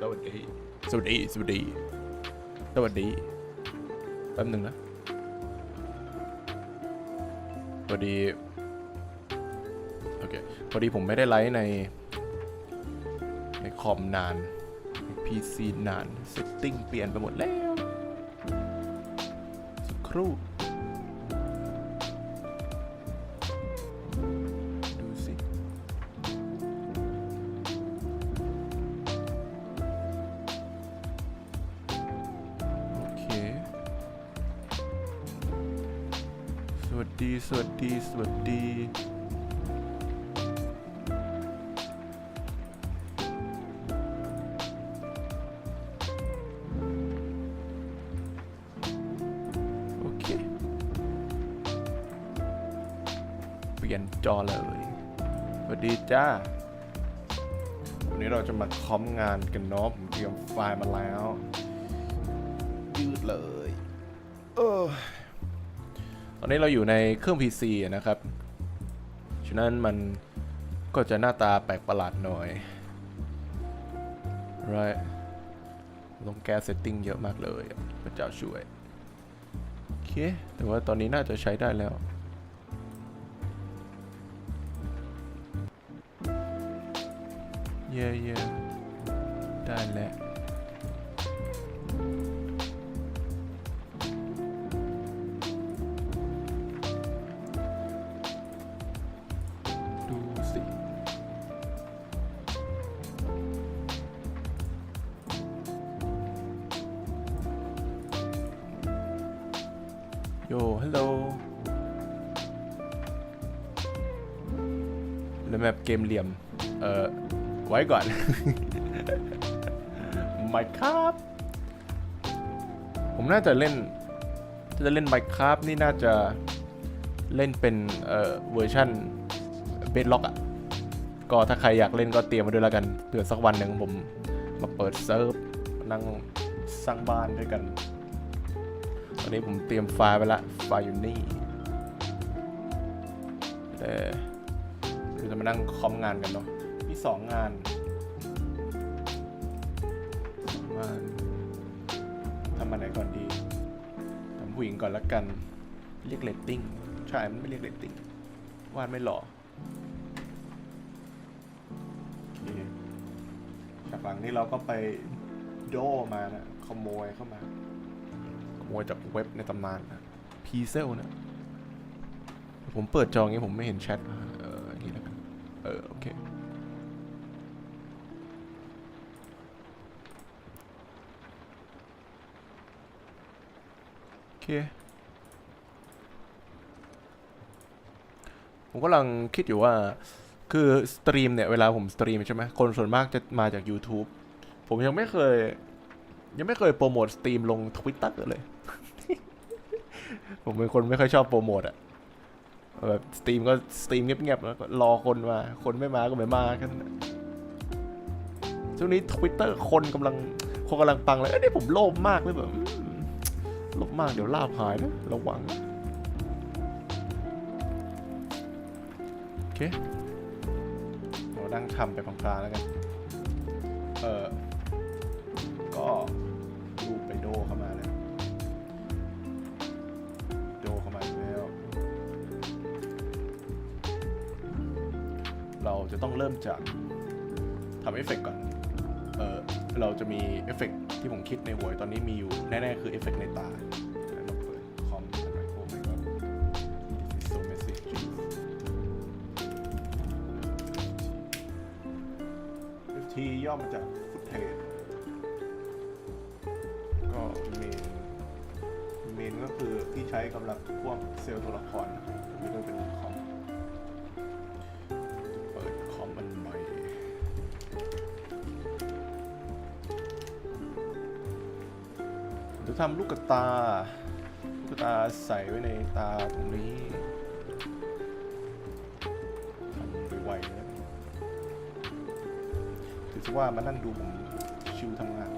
สวัสดีสวัสดีสวัสดีสวัสดีแป๊บหนึ่งนะพอดีโอเคพอดีผมไม่ได้ไลฟ์ในคอมนานใน PC นานเซตติ้งเปลี่ยนไปหมดแล้วสักครู่ดูสิโอเคสวัสดีสวัสดีสวัสดีเปลี่ยนจอเลยสวัสดีจ้าวันนี้เราจะมาคอมงานกันเนาะผมเตรียมไฟล์มาแล้วยืดเลยตอนนี้เราอยู่ในเครื่อง PC นะครับฉะนั้นมันก็จะหน้าตาแปลกประหลาดหน่อย right ต้องแก้เซตติ้งเยอะมากเลยพระเจ้าช่วยโอเคแต่ว่าตอนนี้น่าจะใช้ได้แล้วเย่ได้แล้วดูสิโย่ฮัลโหลแล้วแมปเกมเหลี่ยมไว้ก่อน Minecraft ผมน่าจะเล่นMinecraft นี่น่าจะเล่นเป็นเวอร์ชันเบสล็อกอ่ะก็ถ้าใครอยากเล่นก็เตรียมมาด้วยแล้วกันเผื่อสักวันหนึ่งผมมาเปิดเซิร์ฟนั่งสร้างบ้านด้วยกันตอนนี้ผมเตรียมไฟล์ไปละไฟล์อยู่นี่เราจะมานั่งคอมงานกันเนาะมี2 งานทำมาไหนก่อนดีทำผู้หญิงก่อนละกันเรียกเรตติ้งใช่มันไม่เรียกเรตติ้งวาดไม่หล่อโอเคจากหลังนี้เราก็ไปโดมานะขโมยเข้ามาขโมยจากเว็บในตำนานนะพีเซลนะผมเปิดจออย่างนี้ผมไม่เห็นแชทนี่แล้วกันโอเคผมกำลังคิดอยู่ว่าคือสตรีมเนี่ยเวลาผมสตรีมใช่ไหมคนส่วนมากจะมาจาก YouTube ผมยังไม่เคยโปรโมทสตรีมลง Twitter เลย ผมเป็นคนไม่ค่อยชอบโปรโมทอะแบบสตรีมก็สตรีมเงียบๆแล้วก็รอคนมาคนไม่มาก็ไม่มากันช่วงนี้ Twitter คนกำลังปังเลยนี่ผมโลภมากเลยแบบลบมากเดี๋ยวลาบหายนะระวังโอเคเรานั่งทำไปพลางๆแล้วกันก็ดูไปโดเข้ามาเลยโดเข้ามาแล้วเราจะต้องเริ่มจากทำเอฟเฟกต์ก่อนเราจะมีเอฟเฟกต์ที่ผมคิดในหัวตอนนี้มีอยู่แน่ๆคือเอฟเฟกต์ในตาเราเปิดคอมโอ้ไม่ก็ This is so messy ที่ย่อมาจากฟุตเทจก็เมนก็คือที่ใช้กำลังพวกเซลล์ตัวละครนี่ก็เป็นคอมเปิดคอมมันใหม่จะทำลูกตาใส่ไว้ในตาตรงนี้ทำไวๆนะถือว่ามานั่งดูผมชิวทำงาน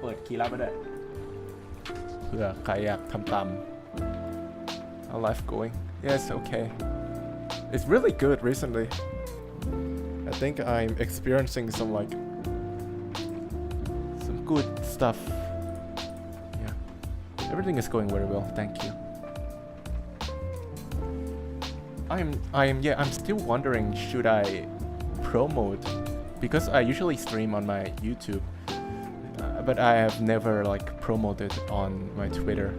เปิดคีย์ลับไปด้วยเพื่อใครอยากทำตาม How life going? Yes, okay. It's really good recently. I think I'm experiencing some good stuff. Yeah. Everything is going very well, thank you. I'm still wondering, should I promote, because I usually stream on my YouTube, but I have never promoted on my Twitter.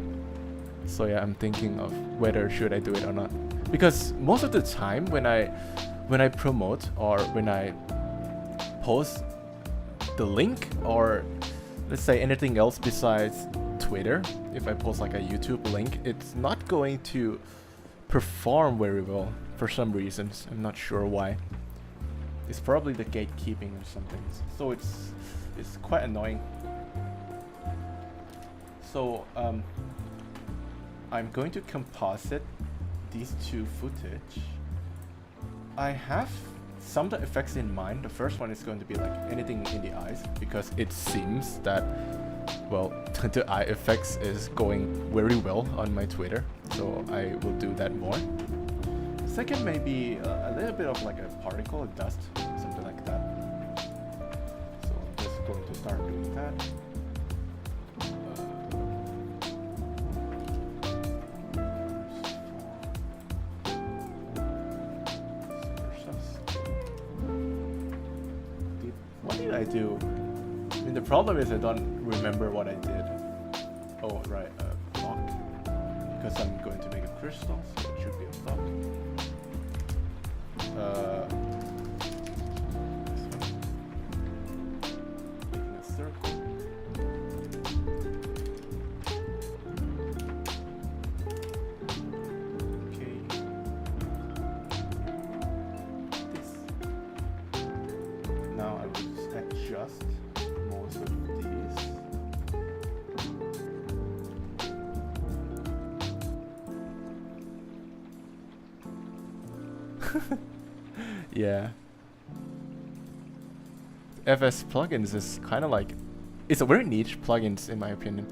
So yeah, I'm thinking of whether should I do it or not, because most of the time when I promote or when I post the link or let's say anything else besides Twitter, if I post a YouTube link, it's not going to perform very well for some reasons. I'm not sure why. It's probably the gatekeeping or something. So it's quite annoying. So I'm going to composite these two footage. I have some of the effects in mind. The first one is going to be anything in the eyes, because it seems that, well, the eye effects is going very well on my Twitter, so I will do that more. Second, maybe a little bit of a particle, a dust, something like that. So I'm just going to start doing that. What did I do? I mean, the problem is I don't remember what I did. Oh, right, block. Because I'm going to make a crystal, so it should be a block. Making a circle. Okay. This. Now I will just adjust most of these. Yeah. FS plugins is kind of it's a very niche plugins in my opinion.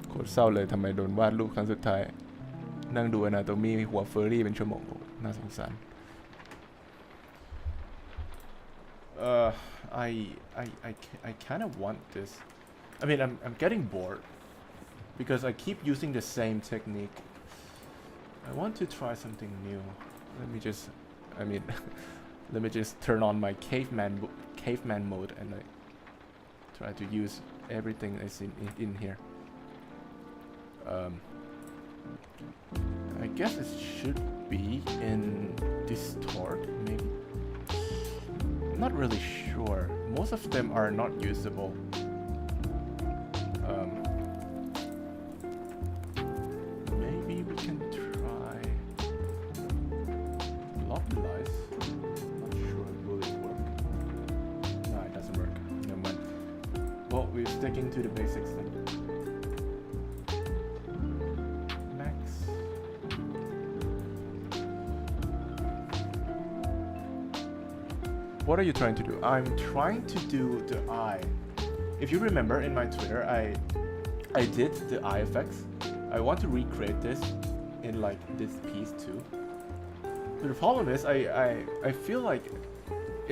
โคตรเศร้าเลยทำไมโดนวาดรูปครั้งสุดท้ายนั่งดูอนาโตมีหัวเฟอร์รี่เป็นชั่วโมงน่าสงสาร I kind of want this. I mean, I'm getting bored because I keep using the same technique. I want to try something new. Let me just turn on my caveman mode and try to use everything that's in here. I guess it should be in distort, maybe. I'm not really sure. Most of them are not usable. Maybe we can try localize. Not sure, will it work? No, it doesn't work. Never mind. Well, we're sticking to the basics then. What are you trying to do? I'm trying to do the eye. If you remember in my Twitter, I did the eye effects. I want to recreate this in this piece too. But the problem is I feel like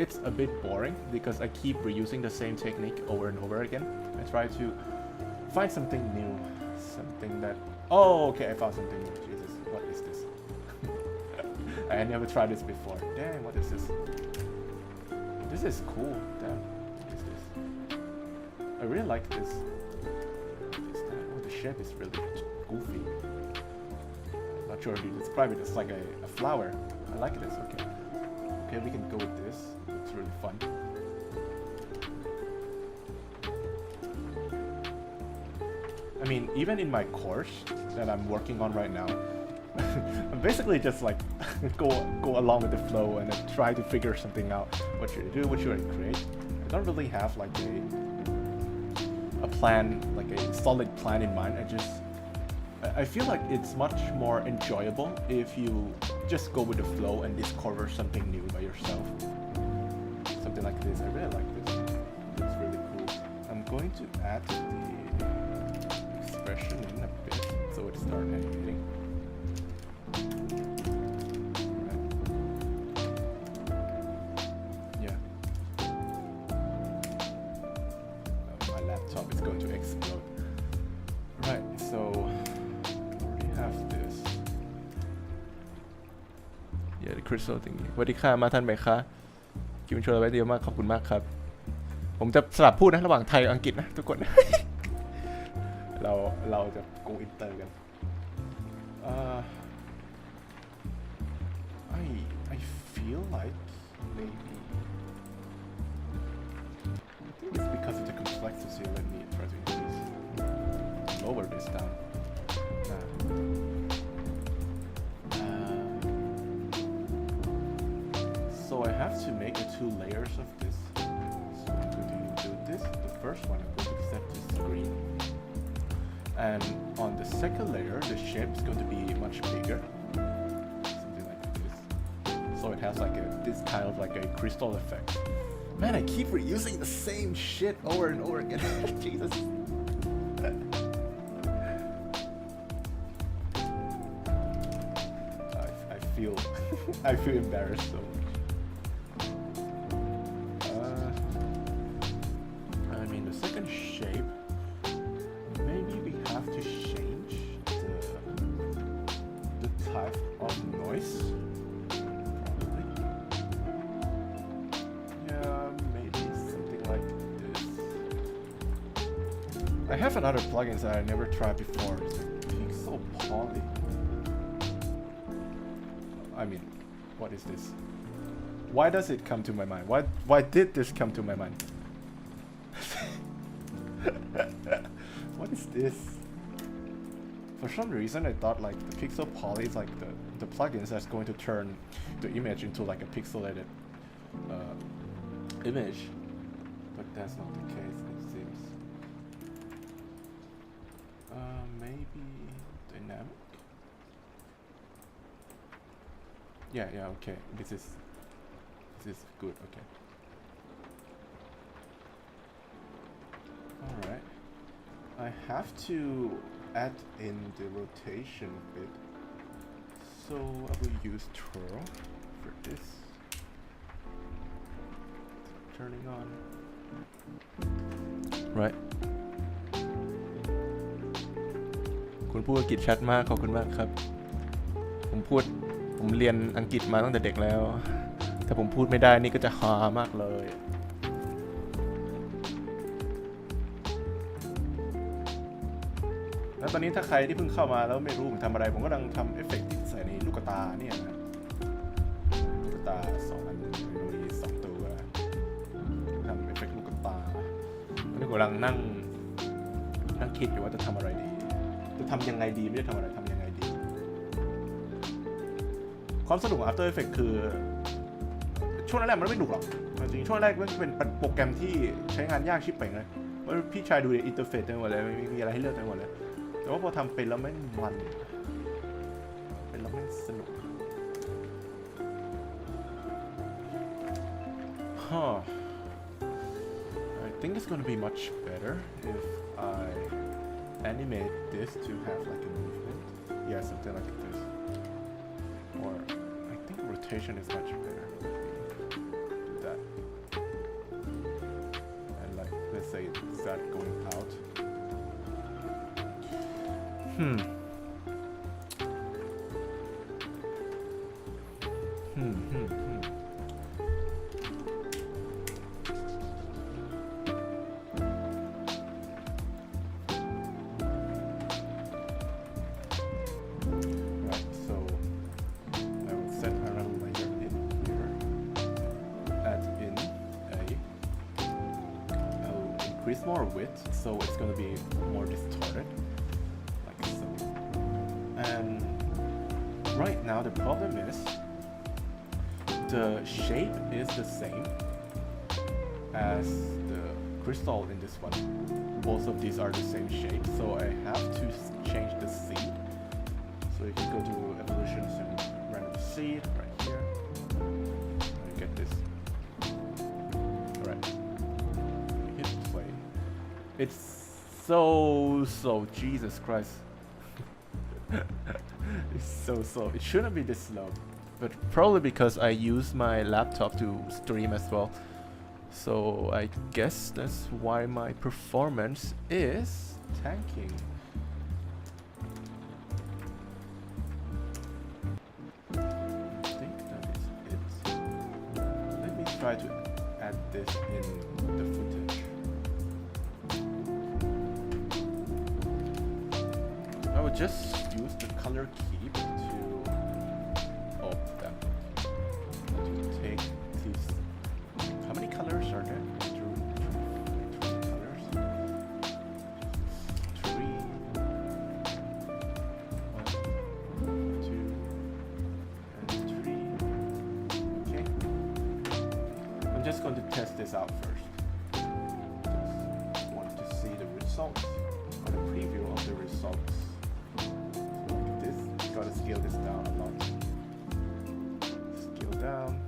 it's a bit boring because I keep reusing the same technique over and over again. I try to find something new, something that, oh, okay, I found something new. Jesus, what is this? I never tried this before. Damn, what is this? This is cool. Damn, what is this? I really like this. What is that? Oh, the shape is really goofy. I'm not sure how to describe it. It's like a flower. I like this. Okay. Okay, we can go with this. It's really fun. I mean, even in my course that I'm working on right now, I'm basically just go along with the flow and try to figure something out. What should I do? What should I create? I don't really have a plan, a solid plan in mind. I feel like it's much more enjoyable if you just go with the flow and discover something new by yourself. Something like this. I really like this. It's really going to add the expression in a bit so it starts animating. Right. Yeah. My laptop is going to explode. Right, so I already have this. Yeah, the crystal thingy. สวัสดีค่ะมาทันไหมคะคิวชวนเราไว้เดียวมากขอบคุณมากครับผมจะสลับพูดนะระหว่างไทยกับอังกฤษนะทุกคน เราจะ go inter กันI feel like maybe I think it's because of the complexity. Let me try to increase lower this down. So I have to make 2 layers of this. So I'm going to do this. The first one I'm going to set to screen. And on the second layer, the shape is going to be much bigger. Something like this. So it has like this kind of like a crystal effect. Man, I keep reusing the same shit over and over again. Jesus. I feel embarrassed so much. I mean the second shape, maybe we have to change the type of noise. Probably. Yeah, maybe something like this. I have another plugin that I never tried before. It's like Pixel Poly. I mean, what is this? Why does it come to my mind? Why did this come to my mind? What is this? For some reason, I thought like the Pixel Poly is like the plugins that's going to turn the image into like a pixelated image, but that's not the case. It seems. Maybe dynamic. Yeah, okay. This is good, okay. Alright. I have to add in the rotation a bit. So I will use twirl for this. Turning on. Right. คุณพูดอังกฤษชัดมากขอบคุณมากครับผมเรียนอังกฤษมาตั้งแต่เด็กแล้วถ้าผมพูดไม่ได้นี่ก็จะฮามากเลยแล้วตอนนี้ถ้าใครที่เพิ่งเข้ามาแล้วไม่รู้ผมทำอะไรผมก็กำลังทำเอฟเฟกต์ใส่ในลูกตาเนี่ยนะลูกตา2 อันมี2 ตัวทำเอฟเฟกต์ลูกตาตอนนี้ผมกำลังนั่งคิดอยู่ว่าจะทำอะไรดีจะทำยังไงดีไม่ได้ทำอะไรทำยังไงดีความสนุกของ After Effects คือช่วงแรกมันไม่หนุกหรอกจริงช่วงแรกมันเป็นโปรแกรมที่ใช้งานยากชิบเป่งเลยว่าพี่ชายดูในอินเทอร์เฟซเต็มหมดเลยมีอะไรให้เลือกเต็มหมดเลยแต่ว่าพอทำเป็นแล้วไม่มันเป็นแล้วไม่สนุกI think it's gonna be much better if I animate this to have like a movement. Yeah, something like this. Or I think rotation is much better. Do that. And like let's say that going out. Right, so I will set another layer in here. Add in I will increase more width, so it's going to be more distorted, like so. And right now the problem is the shape is the same as the crystal in this one. Both of these are the same shape, so I have to change the seed. So you can go to evolutions and random seed right here. And get this. Alright. Hit play. It's so Jesus Christ. It's so slow. It shouldn't be this slow, but probably because I use my laptop to stream as well. So I guess that's why my performance is tanking. I think that is it. Let me try to add this in the footage. I would just use the color key to take these. How many colors are there? Three colors. Three. 1, 2, and 3. Okay. I'm just going to test this out first. Just want to see the results or the preview of the results. Gotta scale this down a lot. Scale down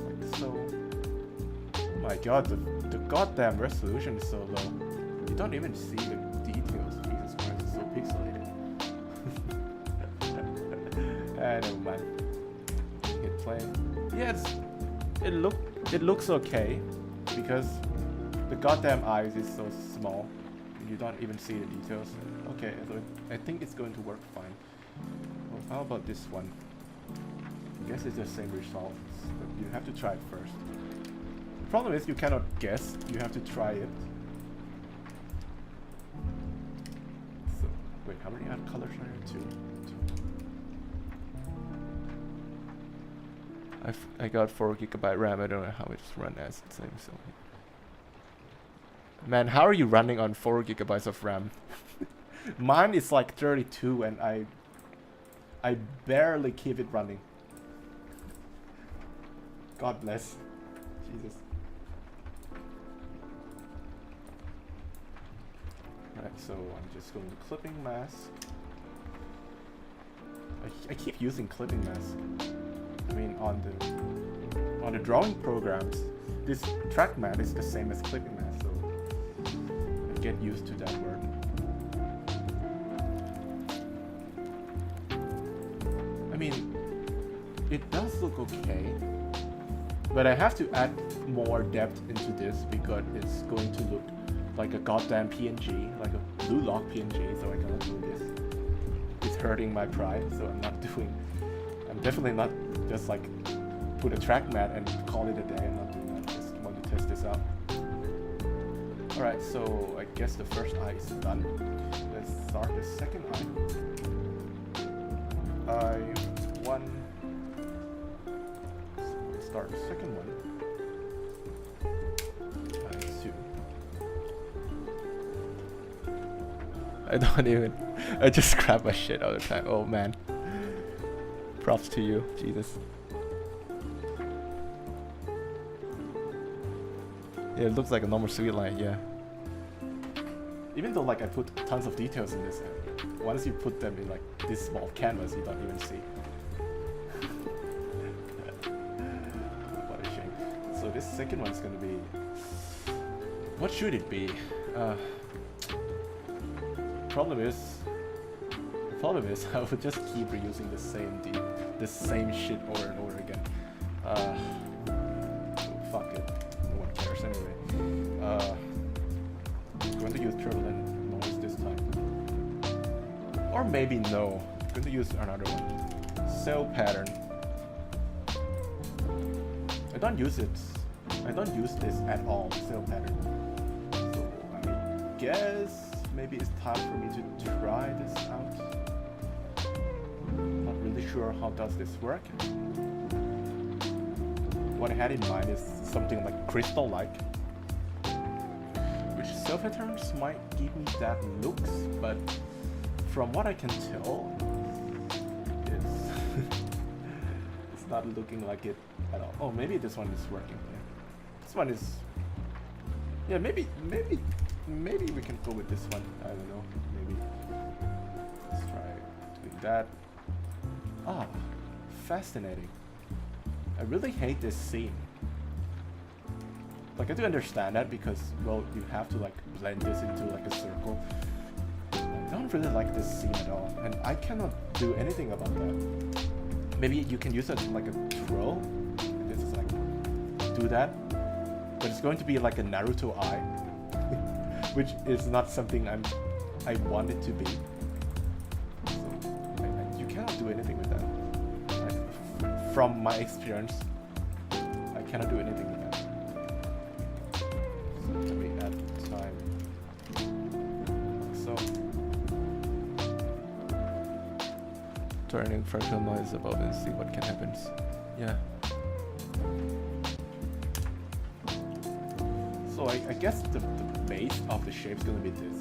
like so. Oh my god, the goddamn resolution is so low. You don't even see the details. Jesus Christ, it's so pixelated. Never mind. Hit play. Yeah, it looks okay because the goddamn eyes is so small. You don't even see the details. Okay, so I think it's going to work fine. Well, how about this one? I guess it's the same results, but you have to try it first. The problem is you cannot guess, you have to try it. So, wait, how many colors are there? Two. I got 4 GB RAM, I don't know how it's run as the same, so. Man, how are you running on 4 GB of RAM? Mine is like 32 and I barely keep it running. God bless. Jesus. Right, so I'm just going to clipping mask. I keep using clipping mask. I mean, on the drawing programs, this track matte is the same as clipping mask, so I get used to that word. I mean, it does look okay, but I have to add more depth into this because it's going to look like a goddamn PNG, like a blue lock PNG, so I cannot do this. It's hurting my pride, so I'm definitely not just like put a track matte and call it a day. I'm not doing that, just want to test this out. Alright, so I guess the first eye is done. Let's start the second eye. Eye 1. Let's start the second one. Eye 2. I don't even. I just grab my shit all the time. Oh man. Props to you, Jesus. Yeah, it looks like a normal sweet line, yeah. Even though like I put tons of details in this, once you put them in like this small canvas, you don't even see. What a shame. So this second one's gonna be. What should it be? Problem is I would just keep reusing the same shit over and over again. Fuck it. No one cares anyway. I'm going to use turbulent noise this time. Or maybe no. I'm going to use another one. Cell pattern. I don't use this at all, cell pattern. So I guess maybe it's time for me to try this out. Not really sure how does this work. What I had in mind is something like crystal-like, which cell patterns might give me that looks, but from what I can tell, it's not looking like it at all. Oh, maybe this one is working. Yeah. This one is, yeah, maybe we can go with this one. I don't know. Maybe let's try doing that. Ah, fascinating. I really hate this scene. Like I do understand that because well you have to like blend this into like a circle. I don't really like this seam at all, and I cannot do anything about that. Maybe you can use it like a twirl. This is like do that, but it's going to be like a Naruto eye, which is not something I want it to be. So you cannot do anything with that. From my experience, I cannot do anything with that. So let me add time. So turning fractal noise above and see what can happen. Yeah. So I guess the base of the shape is going to be this,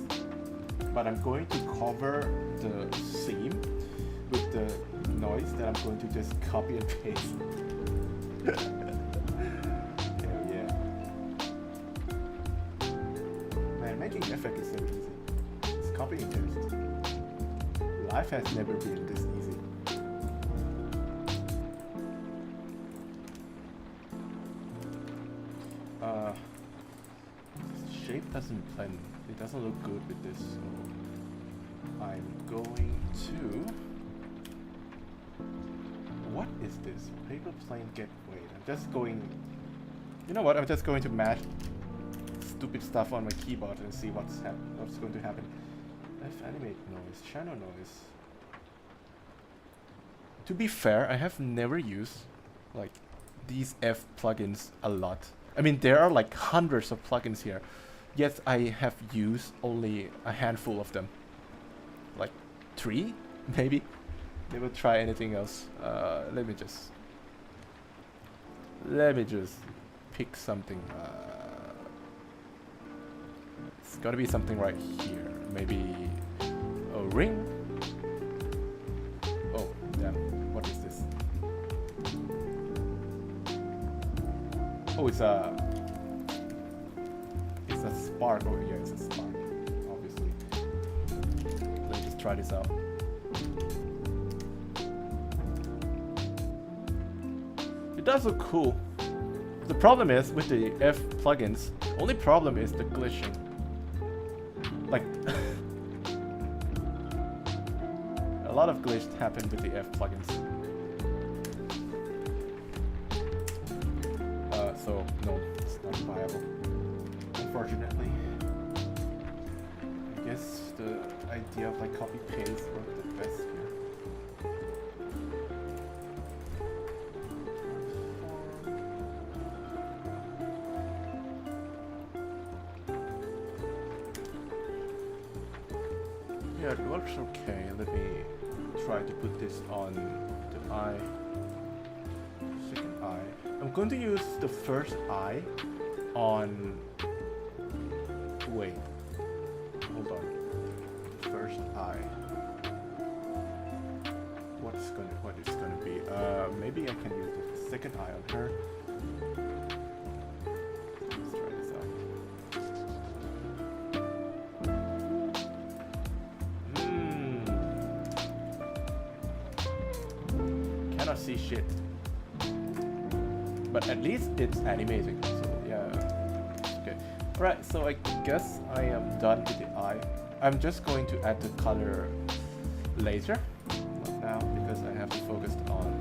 but I'm going to cover the seam with the noise that I'm going to just copy and paste. Hell yeah. Man, making effect is so easy. It's copy and paste. Life has never been this easy. Shape doesn't blend. It doesn't look good with this, so I'm going to... What is this? Paper plane get weight. I'm just going... You know what? I'm just going to match stupid stuff on my keyboard and see what's going to happen. F animate noise, channel noise. To be fair, I have never used like these F plugins a lot. I mean, there are like hundreds of plugins here. Yet I have used only a handful of them. Like 3, maybe? Never try anything else. Let me just pick something. It's gotta be something right here. Maybe a ring? Oh, damn. What is this? Oh, it's a spark. Oh yeah, it's a spark, obviously. Let's just try this out. It does look cool. The problem is with the F plugins, only problem is the glitching. Like a lot of glitch happen with the F plugins. So no, it's not viable. Unfortunately, I guess the idea of like copy paste worked the best here. Yeah, it works okay. Let me try to put this on the eye. Second eye. I'm going to use the first eye on... Wait. Hold on. First eye. What is gonna be? Maybe I can use the second eye on her. Let's try this out. Cannot see shit. But at least it's animating, so yeah. Okay. Right, so I guess I am done with the eye. I'm just going to add the color later, not now, because I have to focus on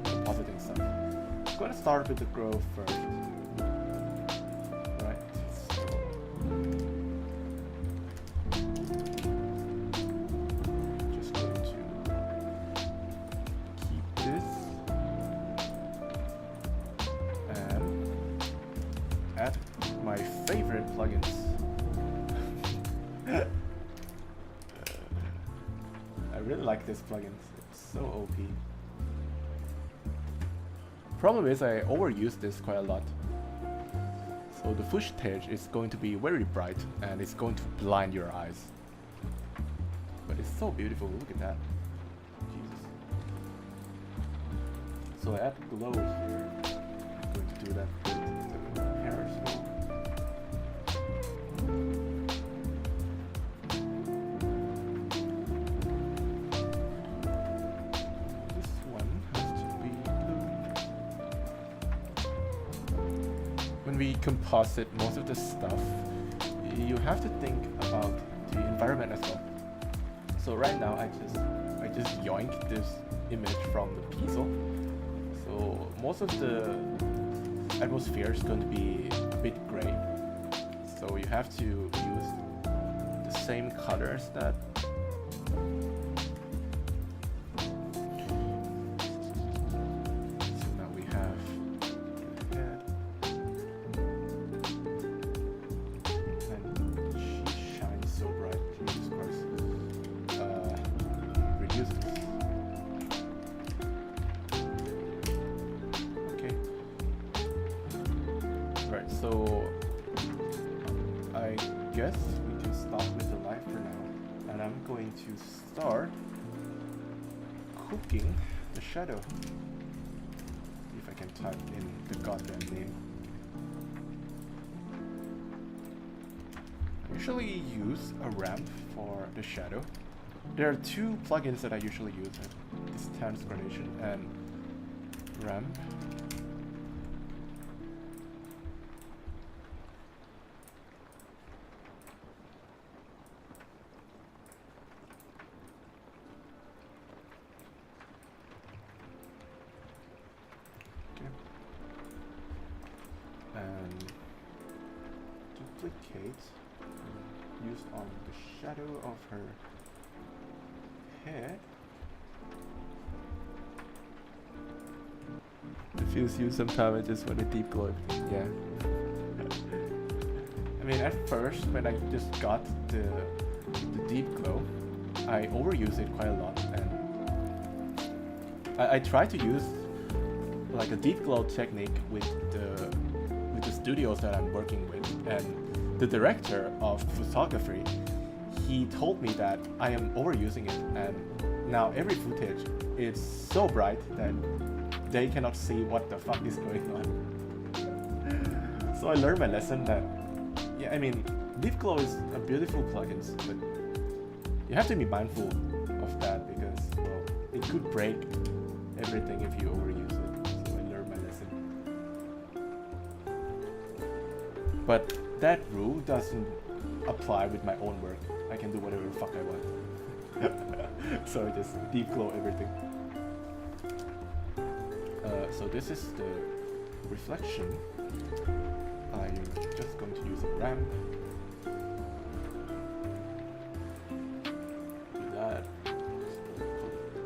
the compositing stuff. I'm going to start with the grow first. Right, so... just going to keep this. Add my favorite plugins. I really like this plugin. It's so OP. Problem is I overuse this quite a lot. So the footage is going to be very bright and it's going to blind your eyes. But it's so beautiful. Look at that. Jesus. So I add glow here. I'm going to do that. we composite most of the stuff, you have to think about the environment as well. So right now I just yoinked this image from the piezo. So most of the atmosphere is going to be a bit gray. So you have to use the same colors that So I guess we can stop with the light for now, and I'm going to start cooking the shadow. If I can type in the goddamn name. I usually use a ramp for the shadow. There are two plugins that I usually use: distance gradation and ramp. And duplicate used on the shadow of her head. It feels you sometimes. I just want a deep glow. Yeah. I mean, at first when I just got the deep glow, I overuse it quite a lot, and I try to use like a deep glow technique with the studios that I'm working with, and the director of photography, he told me that I am overusing it, and now every footage is so bright that they cannot see what the fuck is going on. So I learned my lesson that, yeah, I mean, deep glow is a beautiful plugin, but you have to be mindful of that because, well, it could break everything if you overuse it. But that rule doesn't apply with my own work. I can do whatever the fuck I want. So I just deep glow everything. So this is the reflection. I'm just going to use a ramp. Do that.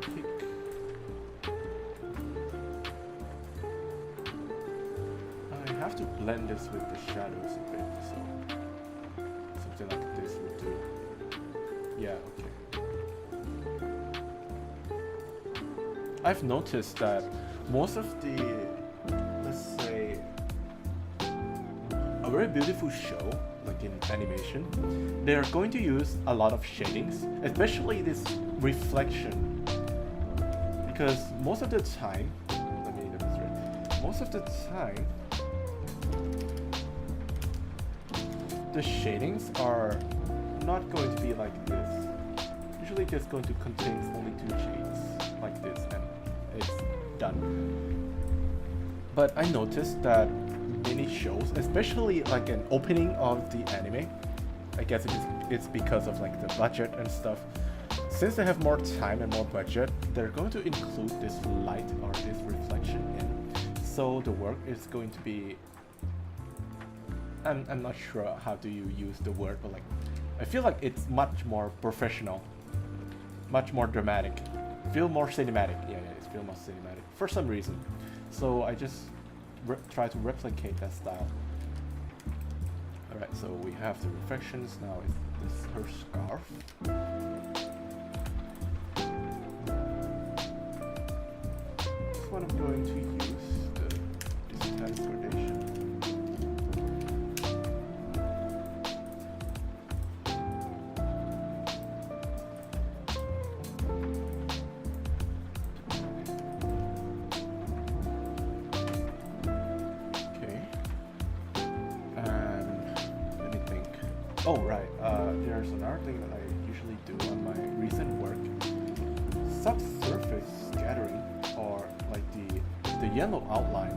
Kick. I have to blend this with the shadows a bit, so something like this will do. Yeah, okay. I've noticed that most of the, let's say, a very beautiful show, like in animation, they're going to use a lot of shadings, especially this reflection. Because most of the time, let me demonstrate, most of the time, the shadings are not going to be like this. Usually just going to contain only two shades, like this, and it's done. But I noticed that many shows, especially like an opening of the anime, I guess it's because of like the budget and stuff. Since they have more time and more budget, they're going to include this light or this reflection in. So the work is going to be, I'm not sure how do you use the word, but like, I feel like it's much more professional, much more dramatic, feel more cinematic. Yeah, it's feel more cinematic for some reason. So I just try to replicate that style. Alright, so we have the reflections. Now it's her scarf. This one I'm going to use the distance gradation. Oh right, there's another thing that I usually do on my recent work. Subsurface scattering, or like the yellow outline.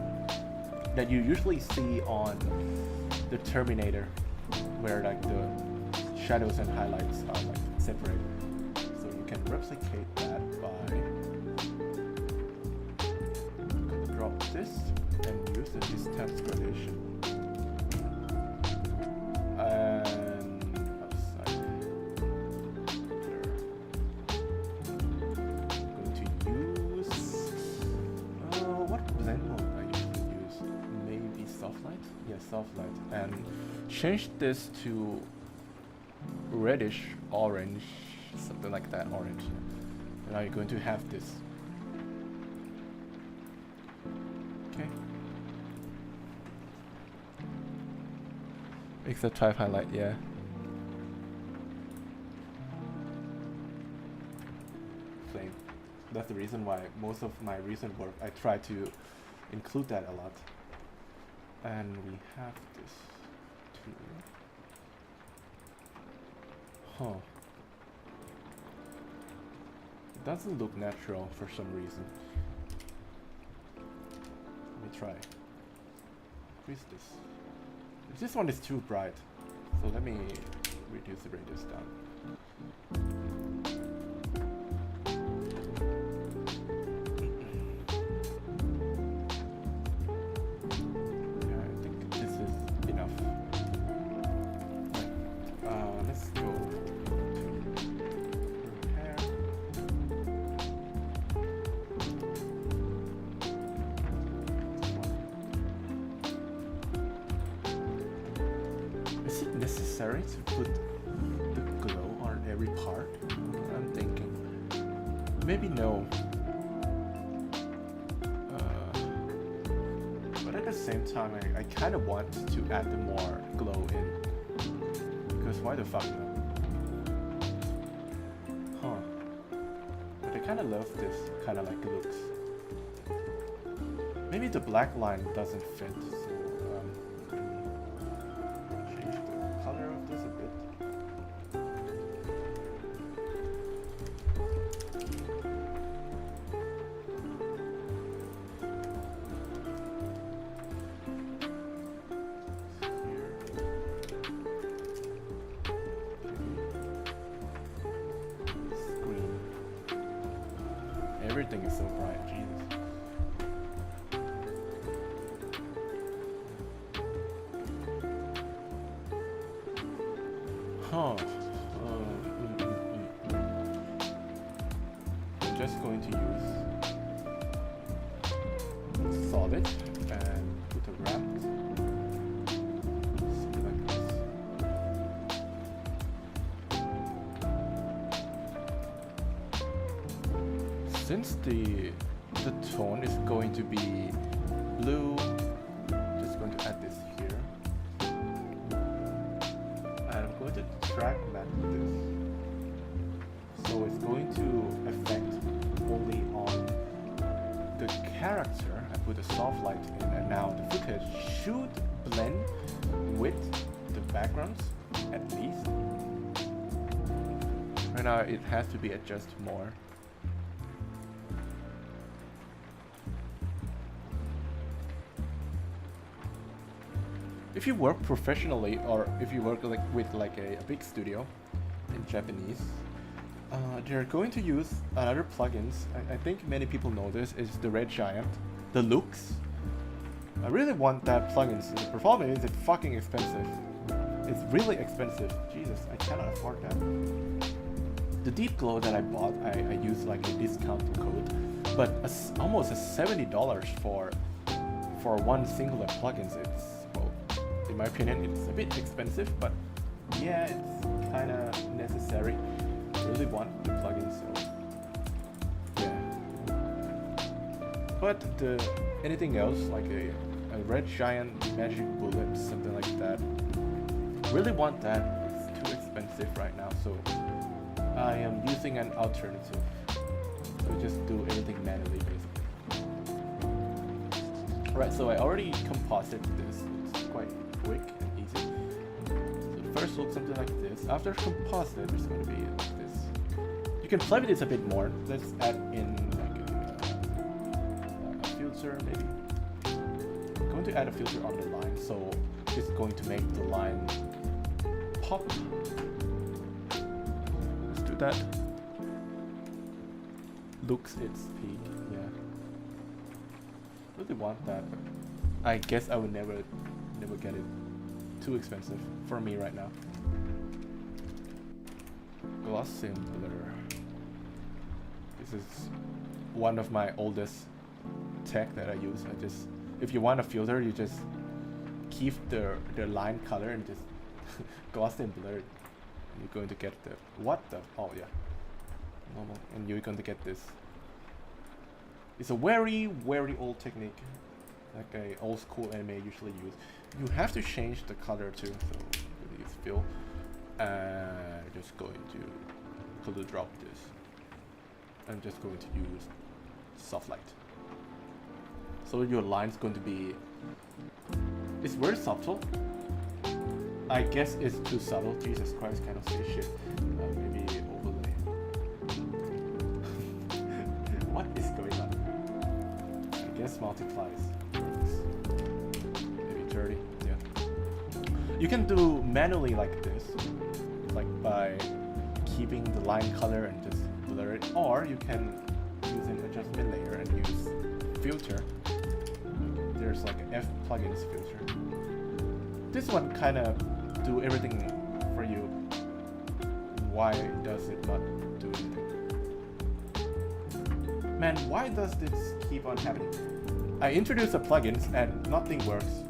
that you usually see on the Terminator, where like the shadows and highlights are like separated. So you can replicate that by drop this and use the distance gradation. And upside there. I'm going to use what blend mode I usually use? Maybe soft light? Yeah, soft light. And change this to reddish orange, something like that, orange. And now you're going to have this. Okay. Except type highlight, yeah. Same. That's the reason why most of my recent work I try to include that a lot. And we have this too. Huh. It doesn't look natural for some reason. Let me try. Increase this. This one is too bright, so let me reduce the radius down. Yeah, I think this is enough. Right. Let's go to her hair. Is it necessary to put the glow on every part? I'm thinking. Maybe no. But at the same time, I kind of want to add more glow in. Because why the fuck not? Huh. But I kind of love this kind of like looks. Maybe the black line doesn't fit, so change the color of this a bit. Here. Screen. Everything is so bright, Jesus. Huh. I'm just going to use solid and put a ramp. Something like this. Since the tone is going to be blue, just going to add this here. And I'm going to drag that this. So it's going to affect only on the character. I put a soft light in, and now the footage should blend with the backgrounds at least. Right now it has to be adjusted more. If you work professionally, or if you work like with like a big studio in Japanese, they're going to use another plugins. I think many people know this is the Red Giant, the Lux. I really want that plugin. So the problem is it's fucking expensive. It's really expensive. Jesus, I cannot afford that. The Deep Glow that I bought, I used like a discount code, but almost $70 for one singular plugins. It's, well, in my opinion, it's a bit expensive, but yeah, it's kind of necessary. I really want the plugin, so yeah. But anything else like a Red Giant Magic Bullet, something like that, really want that. It's too expensive right now, so I am using an alternative. So just do everything manually, basically. Right, so I already composite this. It's quite quick and easy. So the first looks something like this. After composite, it's going to be like this. You can play with this a bit more. Let's add in like a filter, maybe. going to add a filter on the line, so it's going to make the line pop. Let's do that. Looks its peak, yeah. Really want that, but I guess I would never get it. Too expensive for me right now. Gloss and blur. This is one of my oldest tech that I use. If you want a filter, you just keep the line color and just gloss and blur. You're going to get the oh yeah, normal, and you're going to get this. It's a very old technique, like a old school anime usually use. You have to change the color too, so use fill. Just going to color drop this. I'm just going to use soft light. So your line's going to be, it's very subtle. I guess it's too subtle. Jesus Christ, kind of say shit. Maybe overlay. What is going on? I guess multiplies. Maybe 30, yeah. You can do manually like this, like by keeping the line color and just blur it, or you can use an adjustment layer and use filter. There's like an F plugins filter. This one kind of do everything for you. Why does it not do anything? Man, why does this keep on happening? I introduced the plugins and nothing works.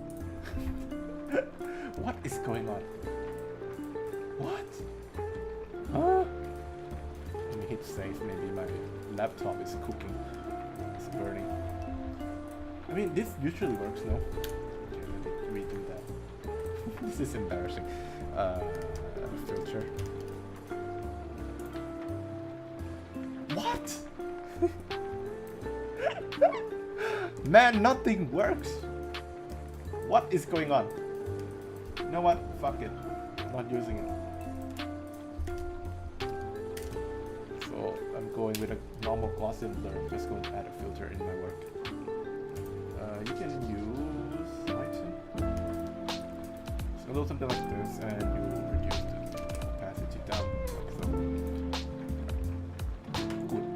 What is going on? What? Huh? Let me hit save. Maybe my laptop is cooking. It's burning. I mean, this usually works, no? Okay, let me redo that. This is embarrassing. Filter. What? Man, nothing works. What is going on? You know what? Fuck it. I'm not using it. So I'm going with a normal gloss and blur. I'm just going to add a filter in my work. You can use lighting. So do something like this, and you reduce the opacity down like so. Good.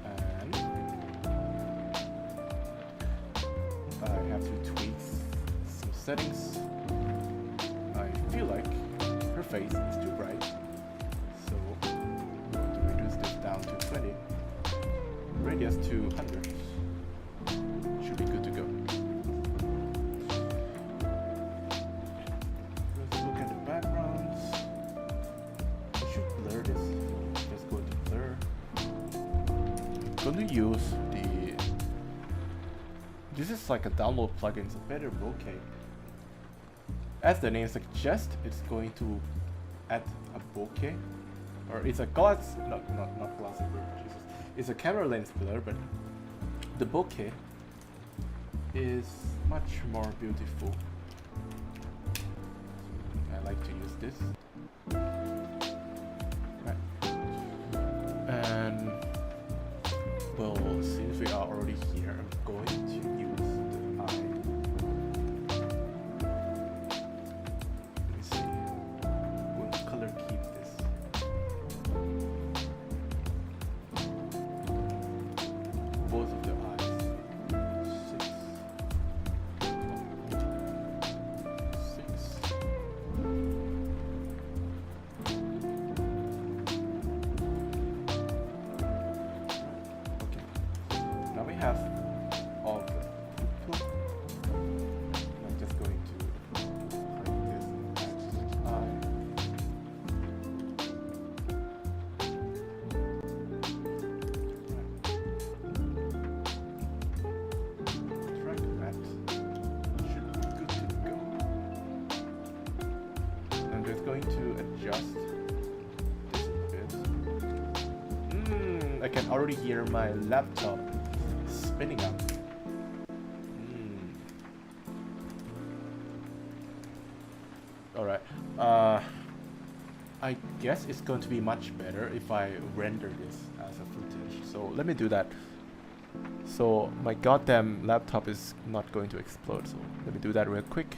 And I have to tweak some settings. I feel like her face is too bright, so I'm going to reduce this down to 20. Radius to 100. Should be good to go. Let's look at the backgrounds. I should blur this. Just go to blur. I'm going to use the. This is like a download plugin. It's a better bokeh. As the name suggests, it's going to add a bokeh, or it's a gloss. Not glossy blur. Jesus. It's a camera lens blur, but the bokeh is much more beautiful. I like to use this. Right. And well, since we are already here, I'm going to use the eye. Let me see. What color keep this? Both of the eyes. 6. Okay. Now we have all the pupil. I'm just going to bring this eye. Going to adjust this a bit. I can already hear my laptop spinning up. Alright. I guess it's going to be much better if I render this as a footage. So let me do that. So my goddamn laptop is not going to explode, so let me do that real quick.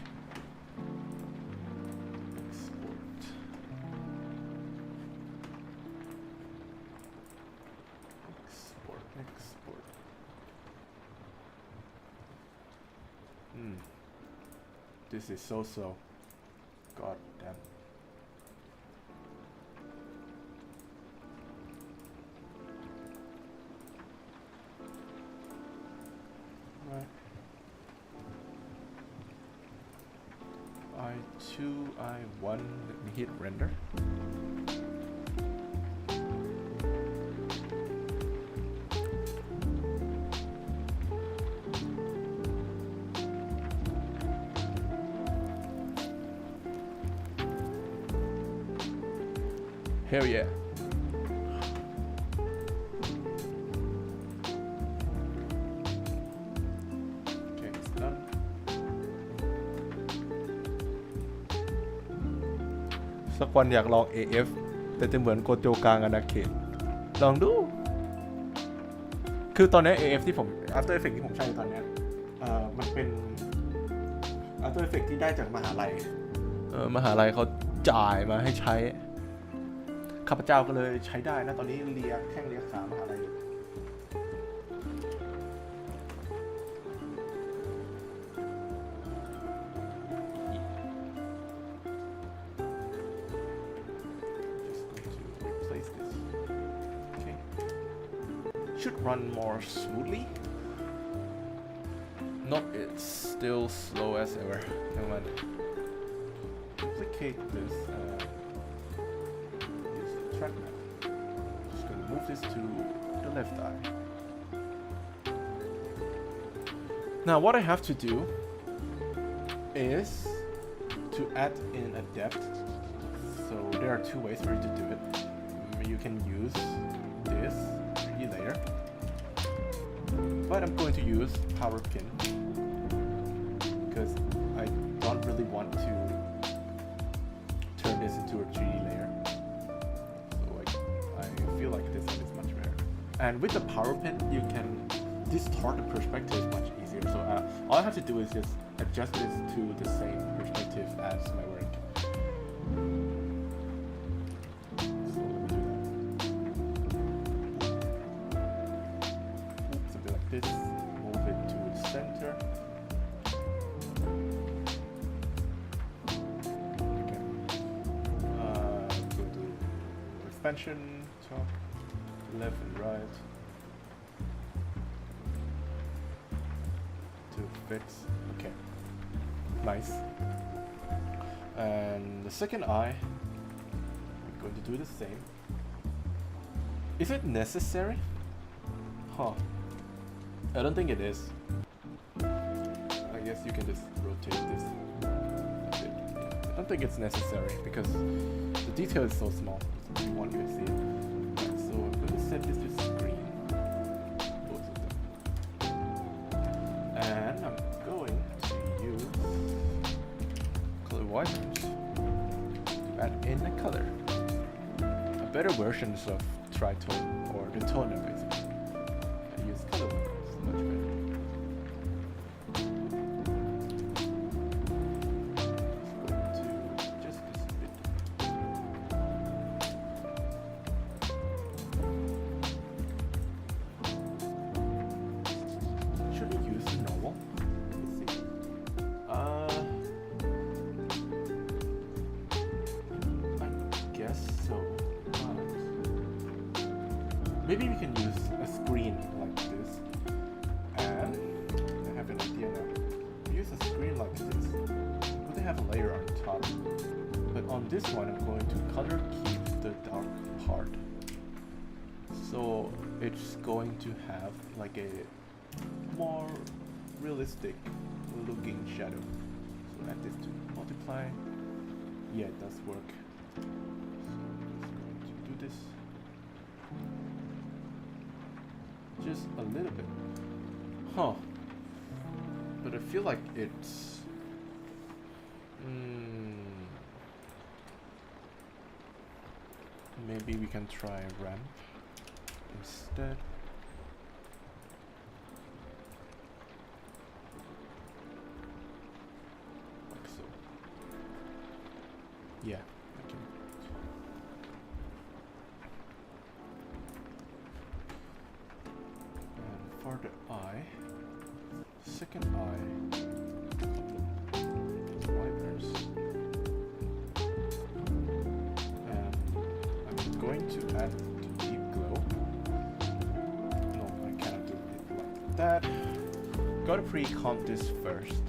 Export. This is so god damn. Right. I2, I1, let me hit render. Hell yeah. Okay, it's done. สักวันอยากลอง AF แต่จะเหมือนโกโจกลางอนาเขตลองดูคือตอนนี้ AF ที่ผม After Effects ที่ผมใช้ตอนนี้มันเป็น After Effects ที่ได้จากมหาลัยมหาลัยเขาจ่ายมาให้ใช้ข้าพเจ้าก็เลยใช้ได้นะตอนนี้แข้งเลียขามหาลัยshould run more smoothly. Nope, it's still slow as ever. Never mind. Duplicate this. Use the track map. Just gonna move this to the left eye. Now, what I have to do is to add in a depth. So there are two ways for you to do it. You can use this layer, but I'm going to use power pin because I don't really want to turn this into a 3D layer, so I feel like this one is much better. And with the power pin you can distort the perspective much easier, so all I have to do is just adjust this to the same perspective as my work. This, move it to the center. Okay. Go to expansion, top, left and right. To fix. Okay. Nice. And the second eye, I'm going to do the same. Is it necessary? Huh. I don't think it is. I guess you can just rotate this. I don't think it's necessary because the detail is so small. You want you to see it. Right, so I'm going to set this to screen. Both of them. And I'm going to use color wipers to add in a color. A better version of tritone or the toner basically. I use color wipers. Much better. Just this bit. Should we use the normal? Let's see. I guess so. Maybe we can use a screen like this. And I have an idea now. Use a screen like this. I'm going to have a layer on top. But on this one, I'm going to color keep the dark part. So it's going to have like a more realistic looking shadow. So add this to multiply. Yeah, it does work. So I'm just going to do this. Just a little bit. Huh. But I feel like it's... maybe we can try ramp instead. Yeah. Okay. And for the eye, second eye, wipers. And I'm going to add the deep glow. No, I cannot do it like that. Gotta pre-comp this first.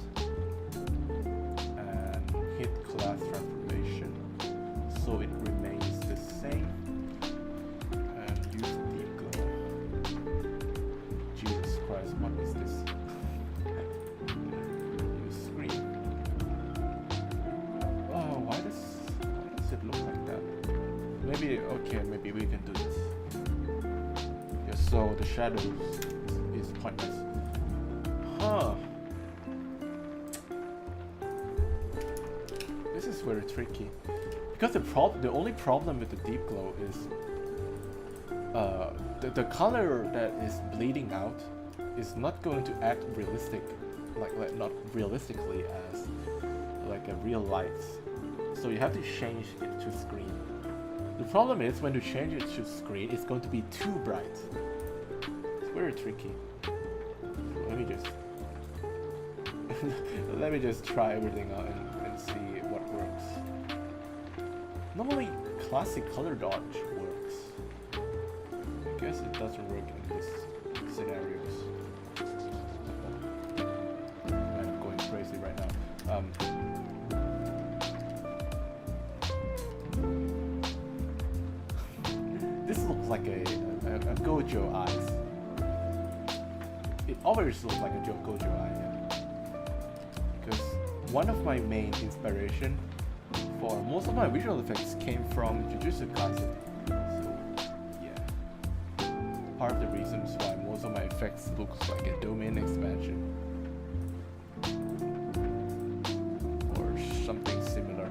Hit class transformation so it remains the same and use deep glow. Jesus Christ, what is this? Use screen. Oh, why does it look like that? Maybe okay, maybe we can do this. Yeah, so the shadows is pointless. Huh. This is very tricky because the only problem with the deep glow is the color that is bleeding out is not going to act realistic, like not realistically as like a real light. So you have to change it to screen. The problem is when you change it to screen, it's going to be too bright. It's very tricky. Let me just try everything out and see what works. Normally, classic color dodge works. I guess it doesn't work in these scenarios. I'm going crazy right now. This looks like a Gojo eyes. It always looks like a Gojo eye. Yeah. Because one of my main inspiration for most of my visual effects came from Jujutsu Kaisen. So yeah, part of the reasons why most of my effects looks like a domain expansion or something similar.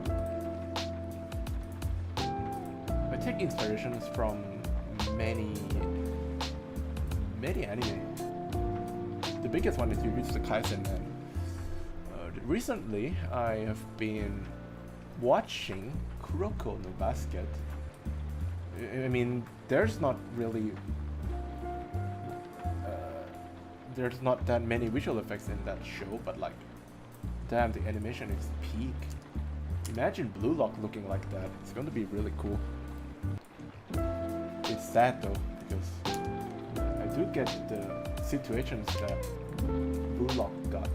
I take inspirations from many anime. The biggest one is Jujutsu Kaisen, and recently I have been watching Kuroko no Basket. I mean, there's not that many visual effects in that show, but like, damn, the animation is peak. Imagine Blue Lock looking like that. It's going to be really cool. It's sad though, because I do get the situations that Blue Lock got.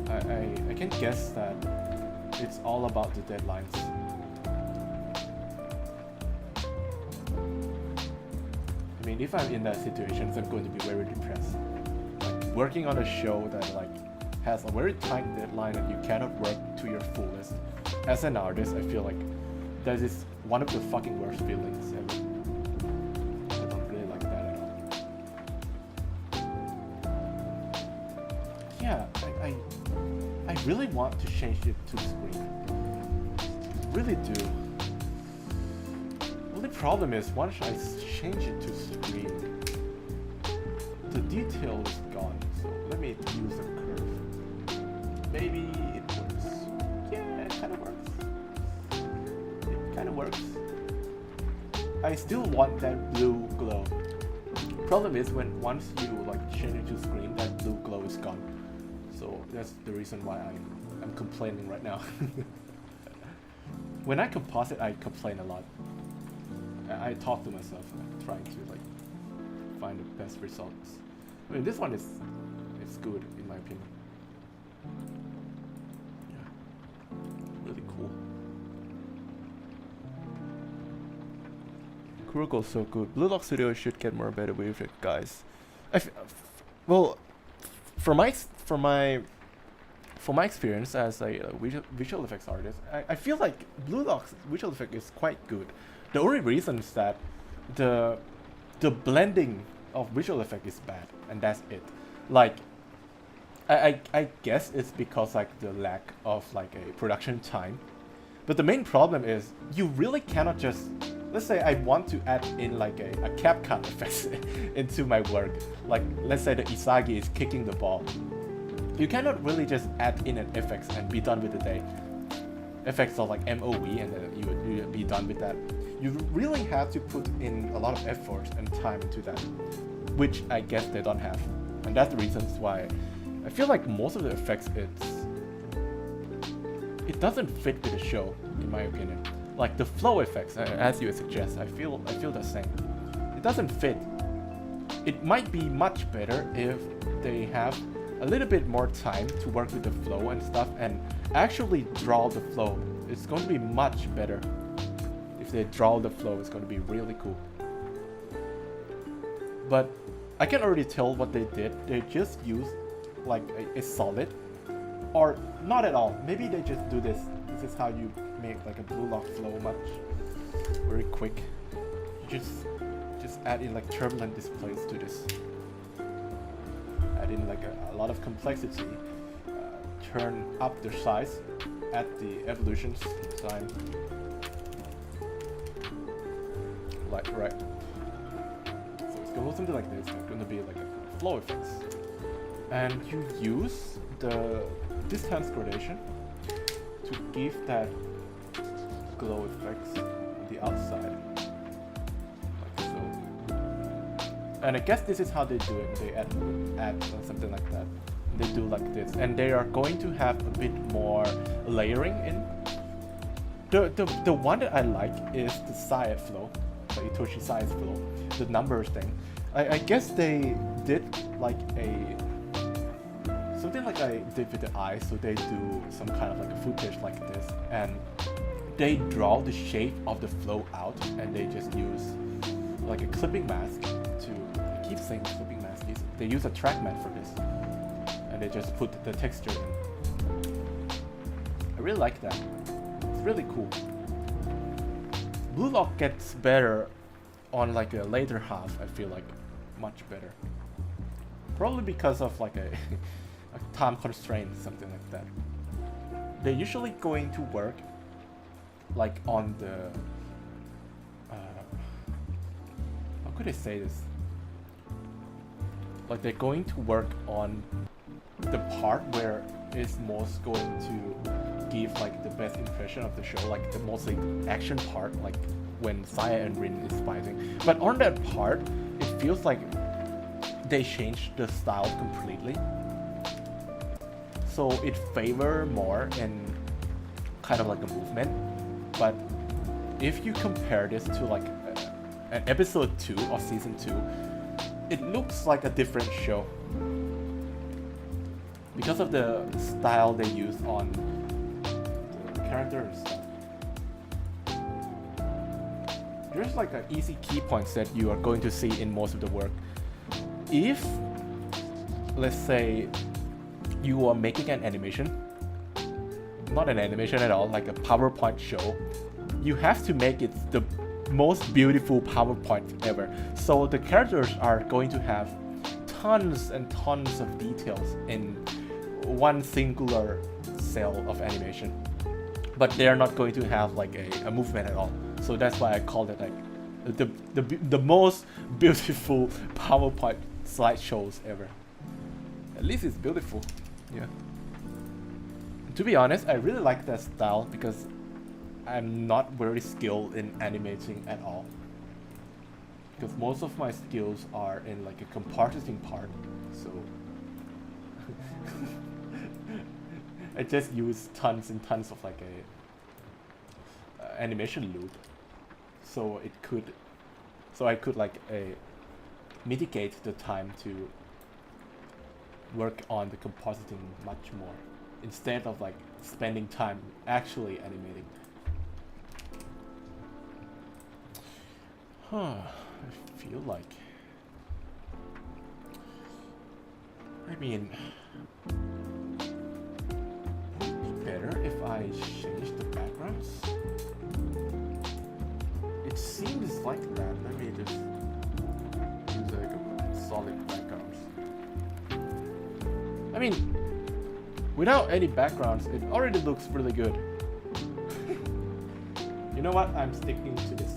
I can guess that it's all about the deadlines. I mean, if I'm in that situation, I'm going to be very depressed. Like, working on a show that like has a very tight deadline and you cannot work to your fullest. As an artist, I feel like that is one of the fucking worst feelings ever. I don't really like that at all. Yeah, I really want to change it to screen. Really do. Only problem is once I change it to screen, the detail is gone. So let me use a curve. Maybe it works. Yeah, it kind of works. It kind of works. I still want that blue glow. Problem is when once you like change it to screen, that blue glow is gone. So that's the reason why I'm complaining right now. When I composite, I complain a lot. I talk to myself, trying to like find the best results. I mean, this one is good in my opinion. Yeah, really cool. Kuroko's so good. Blue Lock Studio should get more better with it, guys. Well, from my experience as a visual effects artist, I feel like Blue Lock's visual effect is quite good. The only reason is that the blending of visual effect is bad, and that's it. Like, I guess it's because like the lack of like a production time. But the main problem is you really cannot just, let's say I want to add in like a CapCut effect into my work. Like, let's say the Isagi is kicking the ball. You cannot really just add in an effects and be done with the day. effects of like MOV and then you would be done with that. You really have to put in a lot of effort and time into that, which I guess they don't have. And that's the reasons why I feel like most of the effects it doesn't fit with the show, in my opinion. Like the flow effects, as you suggest, I feel the same. It doesn't fit. It might be much better if they have a little bit more time to work with the flow and stuff and actually draw the flow. It's going to be much better. If they draw the flow, it's going to be really cool. But I can already tell what they did. They just used like a solid, or not at all. Maybe they just do this. This is how you make like a blue lock flow much very quick. You just add in like turbulent displays to this. Add in like a lot of complexity. Turn up the size at the evolution time. Like right. So it's gonna look something like this. It's gonna be like a flow effects, and you use the distance gradation to give that glow effects on the outside, like so. And I guess this is how they do it. They add something like that. They do like this, and they are going to have a bit more layering in. The one that I like is the side flow, the Itoshi side flow, the numbers thing. I guess they did like something like I did with the eyes, so they do some kind of like a footage like this, and they draw the shape of the flow out, and they just use like a clipping mask to, I keep saying clipping mask, they use a track mat for this, and they just put the texture in. I really like that. It's really cool. Blue lock gets better on like a later half, I feel like, much better. Probably because of like a time constraint, something like that. They're usually going to work like on the how could I say this? Like they're going to work on the part where it's most going to give like the best impression of the show, like the mostly action part, like when Saya and Rin is fighting. But on that part, it feels like they changed the style completely. So it favor more in kind of like a movement. But if you compare this to like an episode 2 of season 2, it looks like a different show because of the style they use on the character and stuff. There's like an easy key points that you are going to see in most of the work. If, let's say, you are making an animation, not an animation at all, like a PowerPoint show, you have to make it the most beautiful PowerPoint ever. So the characters are going to have tons and tons of details in one singular cell of animation, but they're not going to have like a movement at all. So that's why I call it like the most beautiful PowerPoint slideshows ever. At least it's beautiful. Yeah. To be honest, I really like that style because I'm not very skilled in animating at all. Because most of my skills are in like a compositing part, so I just use tons and tons of like a animation loop, so I could like mitigate the time to work on the compositing much more instead of like spending time actually animating. I feel like, I mean, would it be better if I change the backgrounds? It seems like that. Let me just use like a solid backgrounds. I mean, without any backgrounds, it already looks really good. You know what? I'm sticking to this.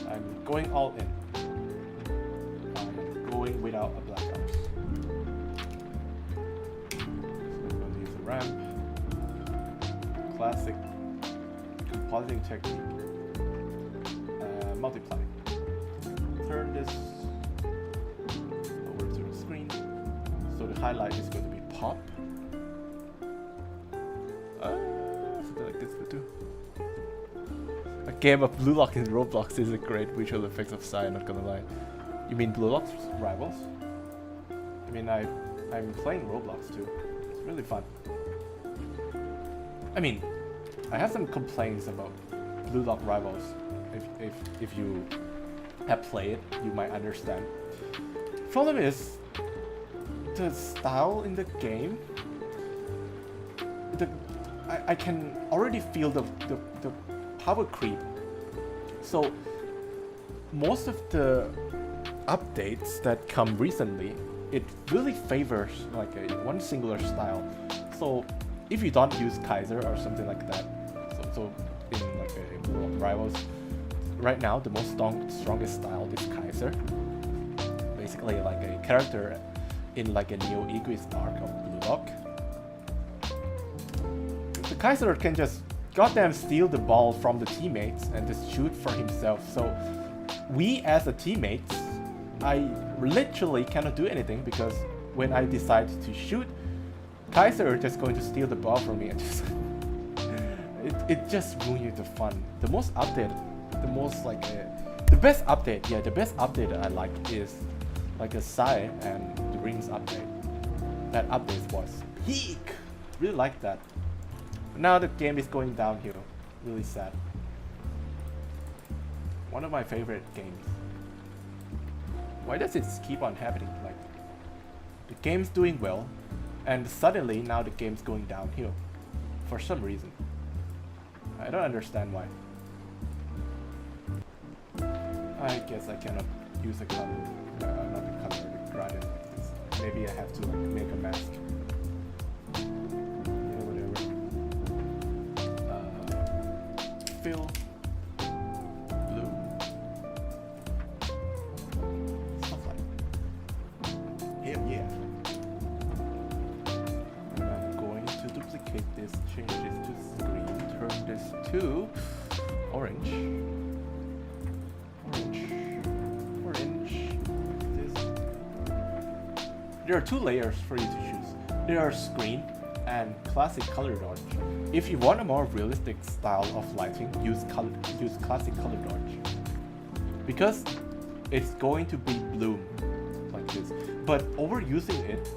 I'm going all in. I'm going without a background. So I'm going to use a ramp, classic compositing technique. Multiply. Turn this over to the screen. So the highlight is going to be pop. Something like this will do. A game of Blue Lock in Roblox is a great visual effects of Psy, not gonna lie. You mean Blue Lock's Rivals? I mean, I'm playing Roblox too. It's really fun. I mean, I have some complaints about Blue Lock Rivals. If you have played it, you might understand. Problem is, the style in the game, I can already feel the power creep. So most of the updates that come recently, it really favors like one singular style. So if you don't use Kaiser or something like that, so in like a Rivals, right now the most strongest style is Kaiser. Basically like a character in like a neo-egoist arc of Blue Lock. The Kaiser can just goddamn steal the ball from the teammates and just shoot for himself. So we as a teammates, I literally cannot do anything because when I decide to shoot, Kaiser is just going to steal the ball from me and just it just ruins the fun. The most updated, the most like the best update, yeah, the best update that I like is like a Psy and the Rings update. That update was peak. Really like that. But now the game is going downhill. Really sad. One of my favorite games. Why does it keep on happening? Like the game's doing well, and suddenly now the game's going downhill for some reason. I don't understand why. I guess I cannot use a color, not a color, the gradient like this. Maybe I have to like make a mask. Yeah, whatever. Fill. Blue. Stuff like. Hell yeah. And I'm going to duplicate this, change this to green, turn this to orange. There are two layers for you to choose. There are screen and classic color dodge. If you want a more realistic style of lighting, use classic color dodge. Because it's going to be bloom like this. But overusing it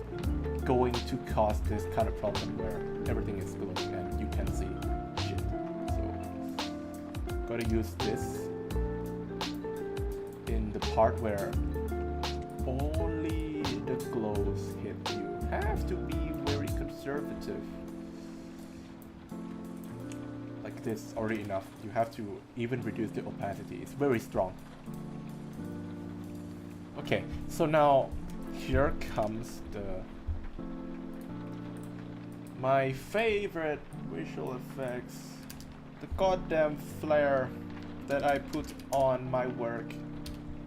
going to cause this kind of problem where everything is glowing and you can't see shit. So gotta use this in the part where only the glows hit. You have to be very conservative. Like this already enough. You have to even reduce the opacity. It's very strong. Okay, so now here comes my favorite visual effects. The goddamn flare that I put on my work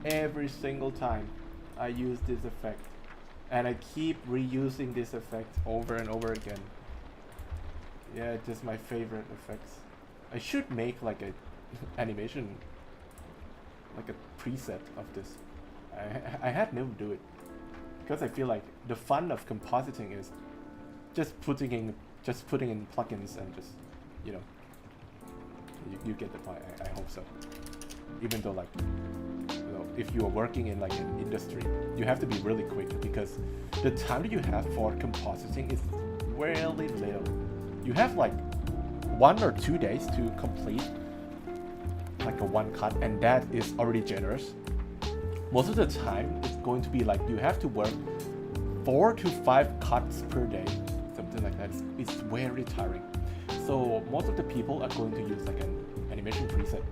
every single time I use this effect, and I keep reusing this effect over and over again. Yeah, it's just my favorite effects. I should make like a animation, like a preset of this. I had never do it because I feel like the fun of compositing is just putting in plugins and just, you know, you get the point. I hope so. Even though like, if you are working in like an industry, you have to be really quick because the time that you have for compositing is really little. You have like 1 or 2 days to complete like a one cut, and that is already generous. Most of the time it's going to be like you have to work 4 to 5 cuts per day, something like that. It's very tiring. So most of the people are going to use like an animation preset,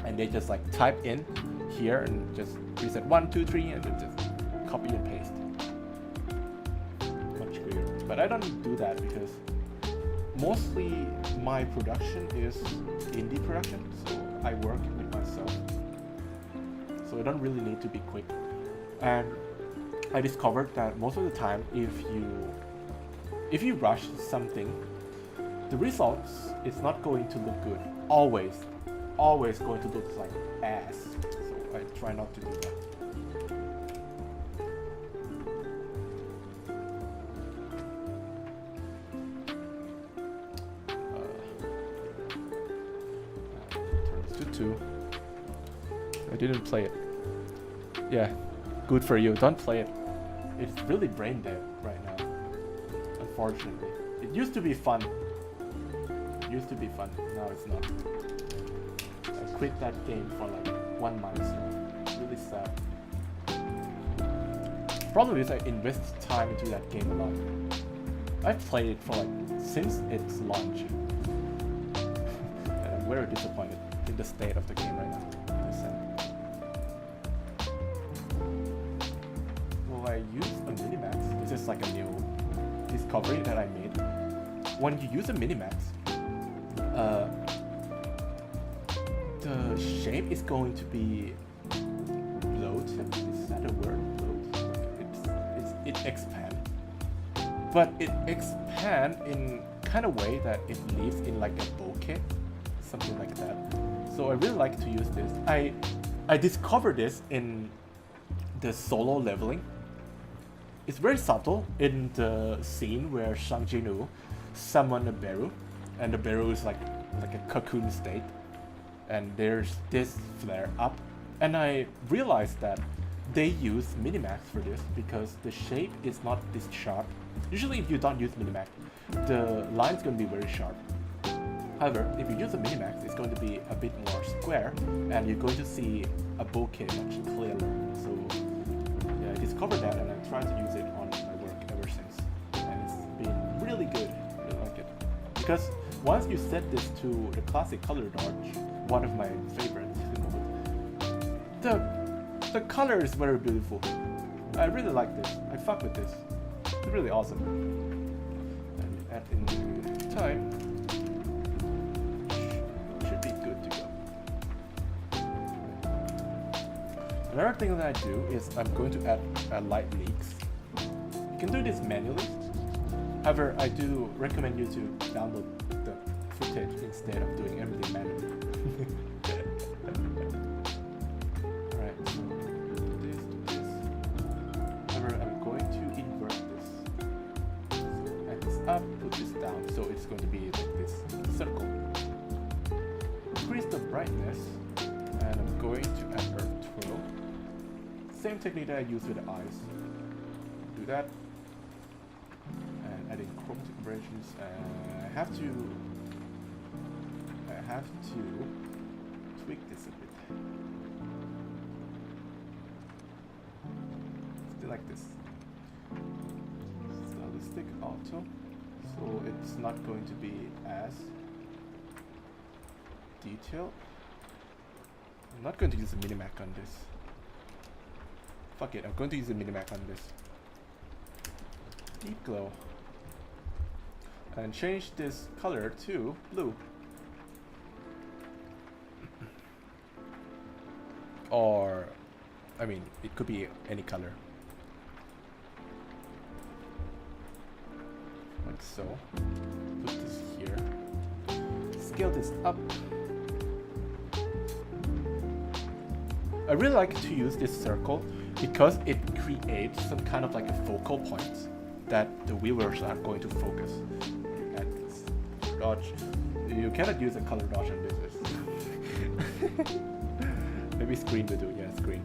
and they just like type in here and just preset 1, 2, 3 and then just copy and paste. Much clearer. But I don't do that because mostly my production is indie production, so I work with myself. So I don't really need to be quick. And I discovered that most of the time if you rush something, the results is not going to look good. Always going to look like ass. So I try not to do that. Turn this to 2. I didn't play it. Yeah, good for you. Don't play it. It's really brain dead right now. Unfortunately, it used to be fun. Now it's not. I quit that game for like 1 month now. Really sad. Problem is I invest time into that game a lot. I've played it for like since its launch. And I'm very disappointed in the state of the game right now. Will I use a Minimax? This is like a new discovery that I made. When you use a Minimax, the shape is going to be bloated. Is that a word? It expands. But it expands in kind of way that it leaves in like a bokeh, something like that. So I really like to use this. I discovered this in the solo leveling. It's very subtle in the scene where Shang Jinu summon a Beru, and the Beru is like a cocoon state, and there's this flare up, and I realized that they use Minimax for this because the shape is not this sharp. Usually if you don't use Minimax, the line's going to be very sharp. However, if you use a Minimax, it's going to be a bit more square, and you're going to see a bokeh much clearer. So yeah, I discovered that, and I tried to use it on my work ever since, and it's been really good. I really like it because once you set this to the classic color dodge, one of my favorites at the moment, the color is very beautiful. I really like this. I fuck with this. It's really awesome. And at in time, should be good to go. Another thing that I do is I'm going to add light leaks. You can do this manually. However, I do recommend you to download the footage instead of doing everything manually. Alright, so this to this. However, I'm going to invert this. So add this up, put this down, so it's going to be like this circle. Increase the brightness, and I'm going to add earth twirl. Same technique that I use with the eyes. Do that. And adding chromatic aberrations, and I have to tweak this a bit. Still like this. Stylistic auto, so it's not going to be as detailed. I'm not going to use a Minimax on this. Fuck it, I'm going to use a Minimax on this. Deep glow. And change this color to blue. Or, I mean, it could be any color. Like so. Put this here. Scale this up. I really like to use this circle because it creates some kind of like a focal point that the viewers are going to focus. And dodge. You cannot use a color dodge on this. Maybe screen will do. Yeah, screen.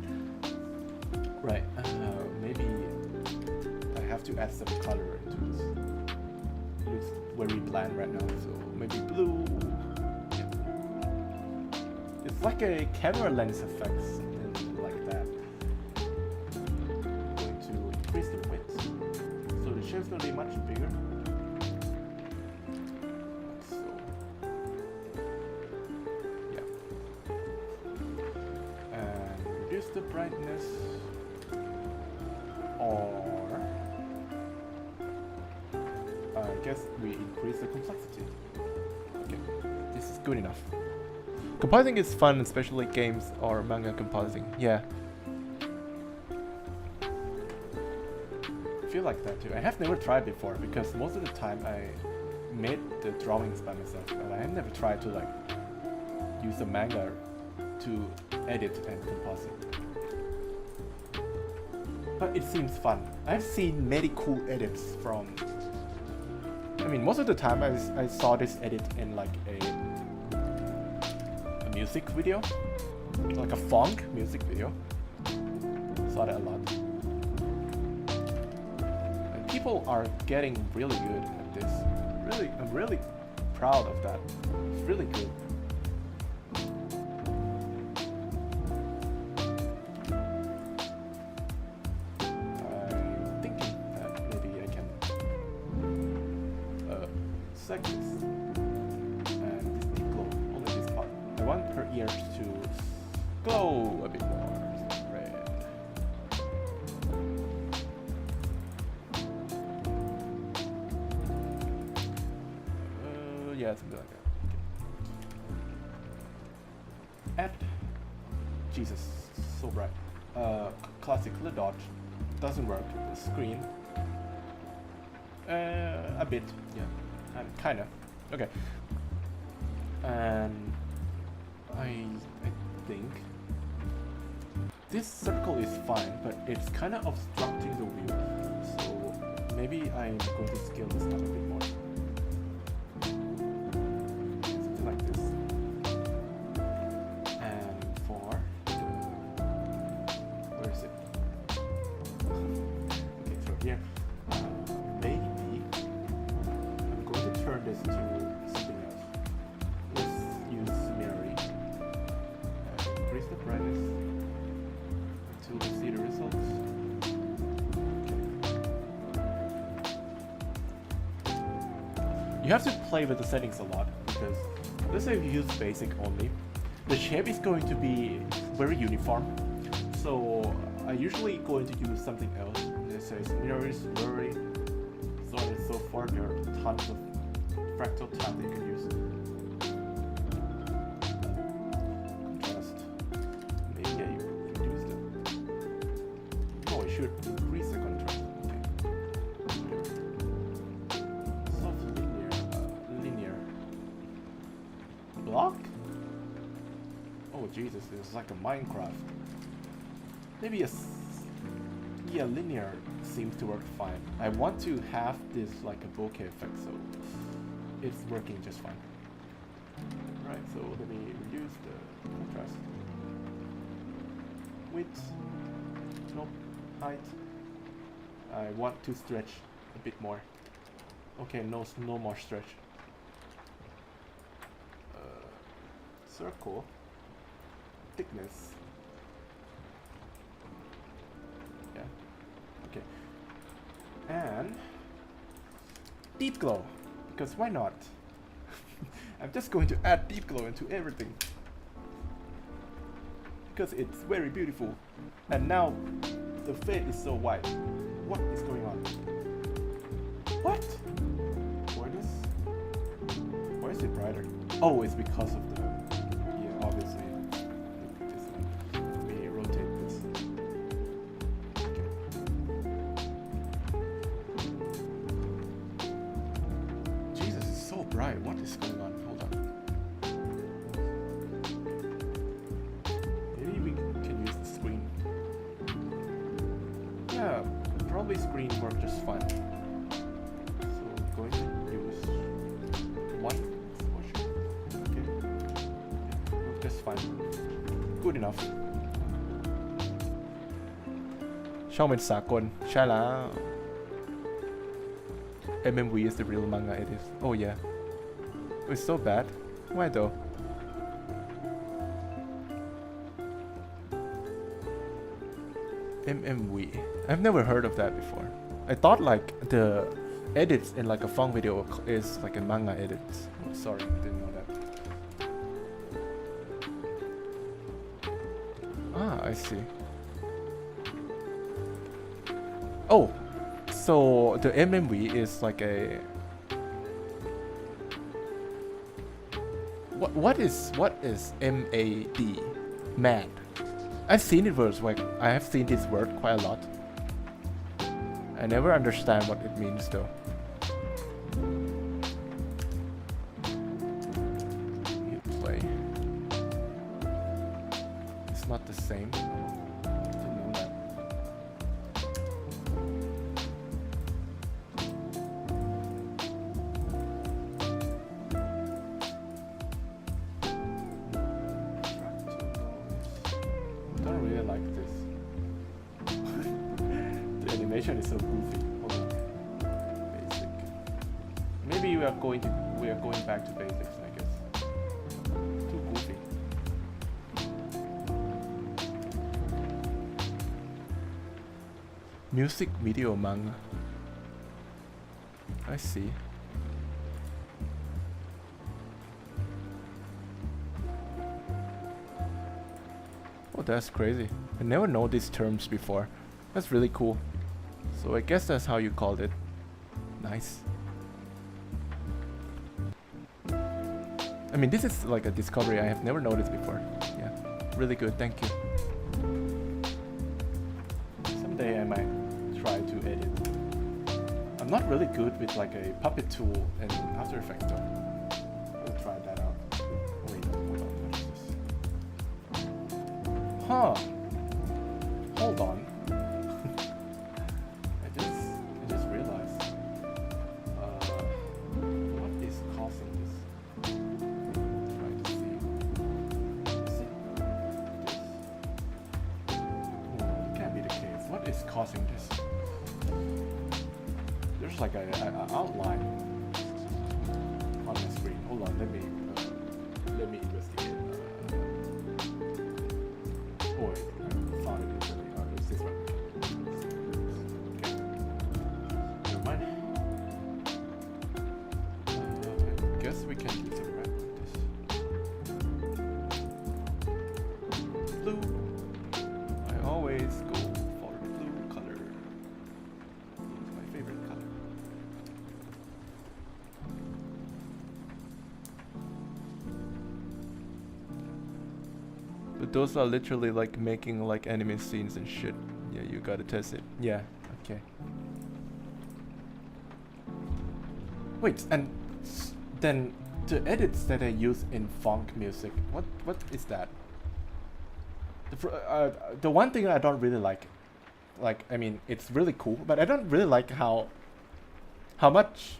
Right. Maybe I have to add some color into this. It looks very bland right now, so maybe blue. Yeah. It's like a camera lens effect, something like that. I'm going to increase the width, so the shape's going to be much bigger. The brightness, or I guess we increase the complexity. Okay, this is good enough. Compositing is fun, especially games or manga compositing. Yeah, I feel like that too. I have never tried before because most of the time I made the drawings by myself, but I have never tried to like use a manga to edit and composite. But it seems fun. I've seen many cool edits from. I mean, most of the time I saw this edit in like a music video, like a funk music video. Saw that a lot. And people are getting really good at this. Really, I'm really proud of that. It's really good. I'm thinking that maybe I can select this and this deep glow, only this part. I want her ears to glow a bit more red. Yeah, something like that. Okay. Add. Jesus, so bright. Classic color dot doesn't work. The screen. A bit, yeah, and kinda. Okay. And I think this circle is fine, but it's kind of obstructing the view. So maybe I'm going to scale this up a bit more. Something like this. And for where is it? Okay, so here. Maybe I'm going to turn this to something else. Let's use mirroring. Increase the brightness until we see the results. Okay. You have to play with the settings a lot because let's say if you use basic only, the shape is going to be very uniform. So I usually going to use something else. It says mirrors, blurry, so on and so forth. There are tons of fractal type that you can use. Contrast. Maybe I reduce them. Oh, I should increase the contrast. Okay. Soft linear block. Oh Jesus, it's like a Minecraft. Maybe yeah, linear seems to work fine. I want to have this like a bokeh effect, so it's working just fine. Right, so let me reduce the contrast. Width, nope, height. I want to stretch a bit more. Okay, no more stretch. Circle, thickness. Okay, and deep glow, because why not? I'm just going to add deep glow into everything because it's very beautiful. And now the fade is so white. What is going on? What? Why is it brighter? Oh, it's because of the, yeah, obviously. This one. Let me rotate this. Right, what is going on? Hold on. Maybe we can use the screen. Yeah, probably screen work just fine. So I'm going to use one exposure. Okay. Work just fine. Good enough. ช่องเป็นสากลใช่แล้ว MMV is the real manga it is. Oh yeah. It's so bad. Why though? MMV. I've never heard of that before. I thought like the edits in like a funk video is like a manga edits. Oh, sorry, didn't know that. Ah, I see. Oh, so the MMV is like a what is MAD? Mad. I've seen it words like I have seen this word quite a lot. I never understand what it means though. not the same. Didn't know that. Don't really like this. The animation is so goofy. Hold on. Basic. Maybe we are going back to basics, I guess. Too goofy. Music video manga. I see. Oh, that's crazy. I never know these terms before. That's really cool. So I guess that's how you called it. Nice. I mean, this is like a discovery I have never noticed before. Yeah, really good. Thank you. Someday I might try to edit. I'm not really good with like a puppet tool and After Effects though. We'll try that out. Wait, hold on. What is this? Huh. Hold on. I just realized. What is causing this? Try to see. Is it this? Oh, it can't be the case. What is causing this? There's like an outline on the screen. Hold on, let me investigate. Oh wait, I found it easily. It's this one. Okay. Never mind. I guess we can use it right like this. Blue. I always go for the blue color. Blue is my favorite color. But those are literally like making like anime scenes and shit. Yeah, you gotta test it. Yeah, okay. Wait, and then the edits that I use in funk music, what is that? The one thing I don't really like, I mean, it's really cool, but I don't really like how much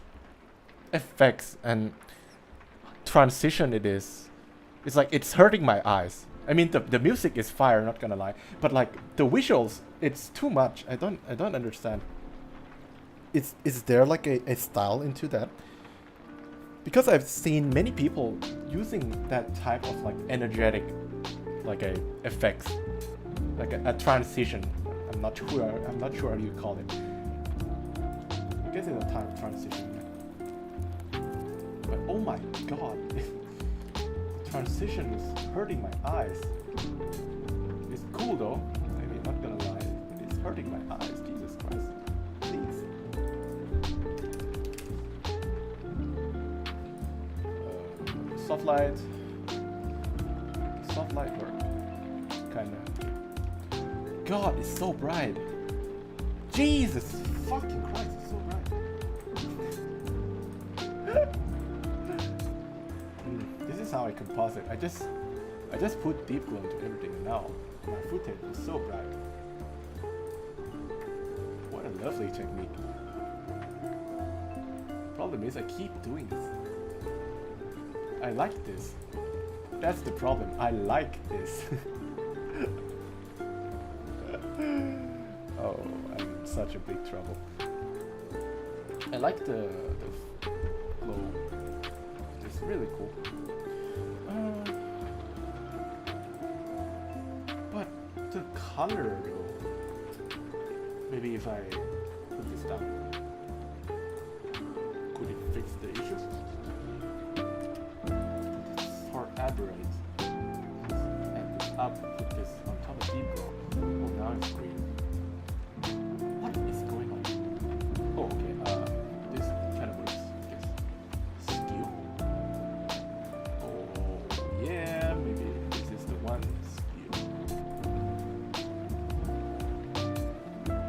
effects and transition it is. It's like it's hurting my eyes. I mean, the music is fire, not gonna lie, but like the visuals, it's too much. I don't understand. Is there like a style into that? Because I've seen many people using that type of like energetic, like a effects, like a transition. I'm not sure how you call it. I guess it's a time transition. But oh my god. Transition is hurting my eyes. It's cool though. I mean, not gonna lie, it's hurting my eyes. Jesus Christ, please. Soft light work, kinda. God, it's so bright. Jesus fucking Christ, it's so bright. This is how I composite. I just put deep glow into everything, and now my footage is so bright. What a lovely technique. Problem is I keep doing this. I like this. That's the problem. I like this. Oh, I'm in such a big trouble. I like the glow. It's really cool. But the color though. Maybe if I put this down, could it fix the issue? Or aberrate. And this up, put this on top of deep glow. Oh, now it's green. What is going on? Oh, okay. This kind of works. Yes. Skew. Oh, yeah. Maybe this is the one. Skew.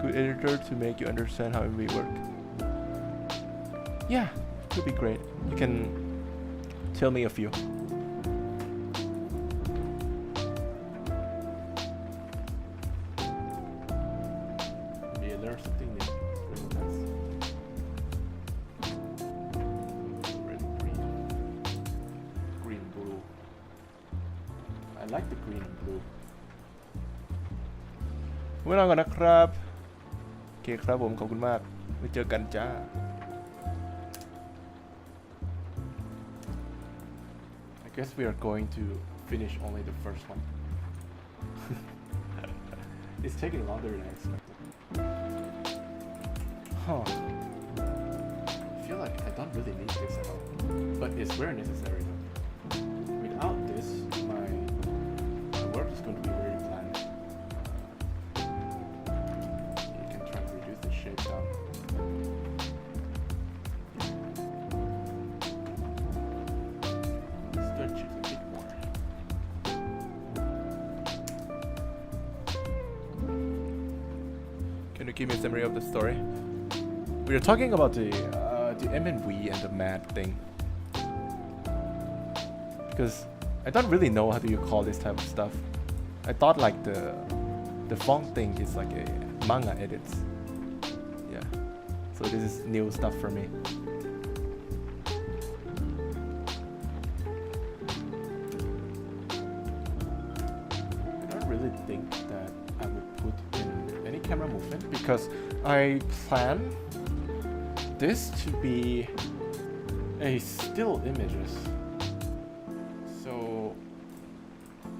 Good editor to make you understand how we work. Yeah, could be great. You can tell me a few. like the green and blue ไว้รอก่อนนะครับโอเคครับผมขอบคุณมากไว้เจอกันจ้า I guess we are going to finish only the first one It's taking longer than I expected Huh I feel like I don't really need this at all but it's very necessary though Without this my work is going to be very planned You can try to reduce the shape down Stretch it a bit more Can you give me a summary of the story? We are talking about the M&V and the matte thing because I don't really know how do you call this type of stuff. I thought like the font thing is like a manga edits. Yeah. So this is new stuff for me. I don't really think that I would put in any camera movement because I plan this to be a still images. So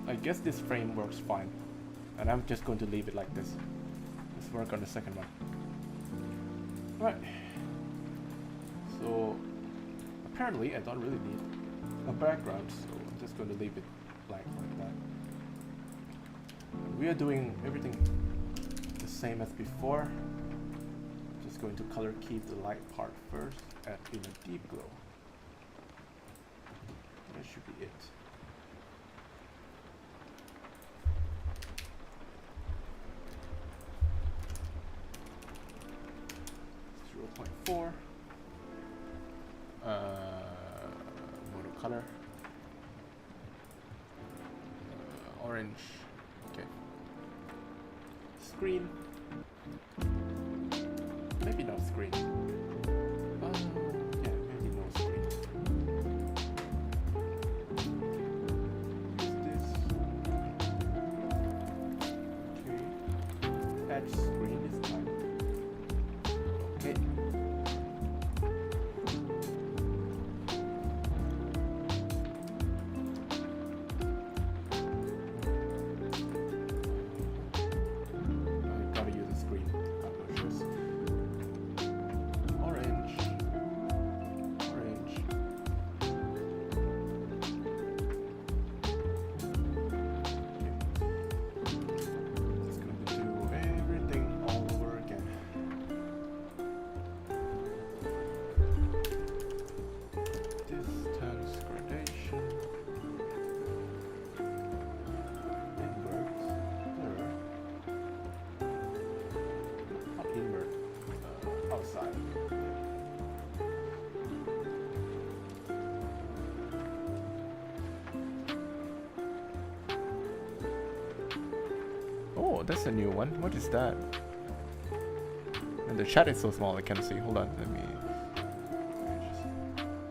I guess this frame works fine. And I'm just going to leave it like this. Let's work on the second one. Right. So apparently I don't really need a background, so I'm just going to leave it blank like that. We are doing everything the same as before. Just going to color keep the light part first, add in a deep glow. That should be it. .4 watercolor orange okay screen maybe not screen yeah maybe no screen use this okay add screen this time okay Oh, that's a new one. What is that? And the chat is so small I can't see. Hold on, let me...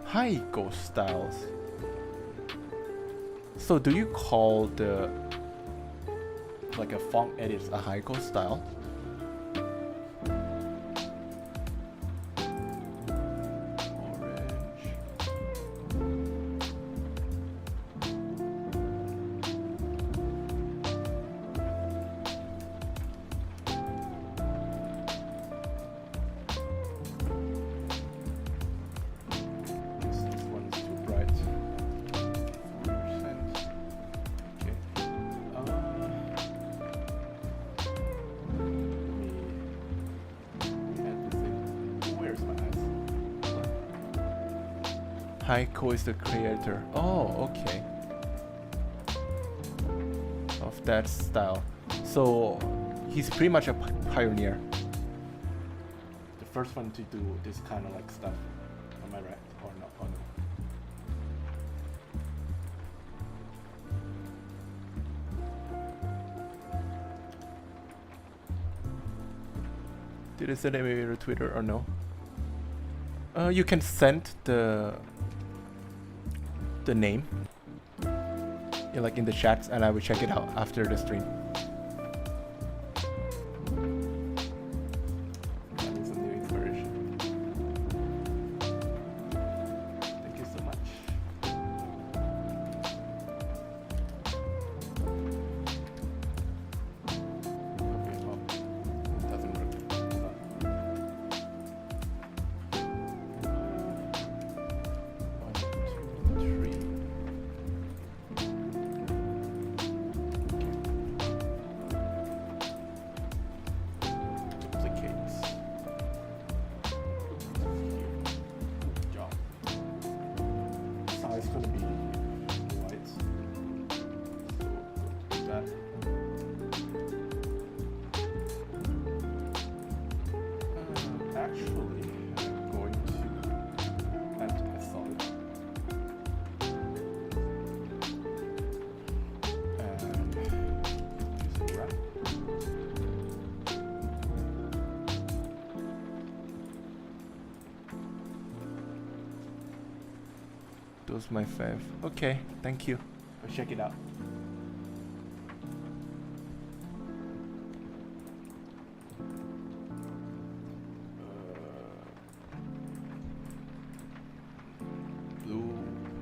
Haiko styles. So do you call the... like a font edit a Haiko style? Haiko is the creator. Oh, okay. Of that style. So he's pretty much a pioneer. The first one to do this kind of like stuff. Am I right? Or not? Oh no. Did I send maybe to Twitter or no? You can send the name. like in the chats, and I will check it out after the stream. That is a new inspiration. Thank you so much. Okay, oh, it doesn't work. Hold on. 1, 2, 3. Duplicates. Here. Good job. Size gonna be white. So put that. Actually, I'm going to add a solid. And use a wrap. Those my fav. Okay, thank you. I'll check it out. Blue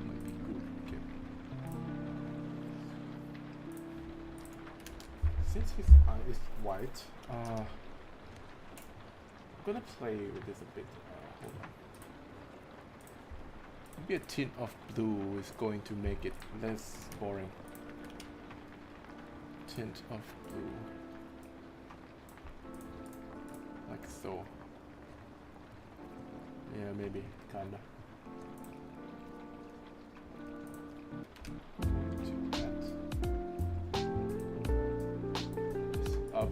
might be good. Okay. Since his eye is white, I'm gonna play with this a bit. Hold on. Maybe a tint of blue is going to make it less boring. Tint of blue. Like so. Yeah, maybe, kinda. Going to add this up.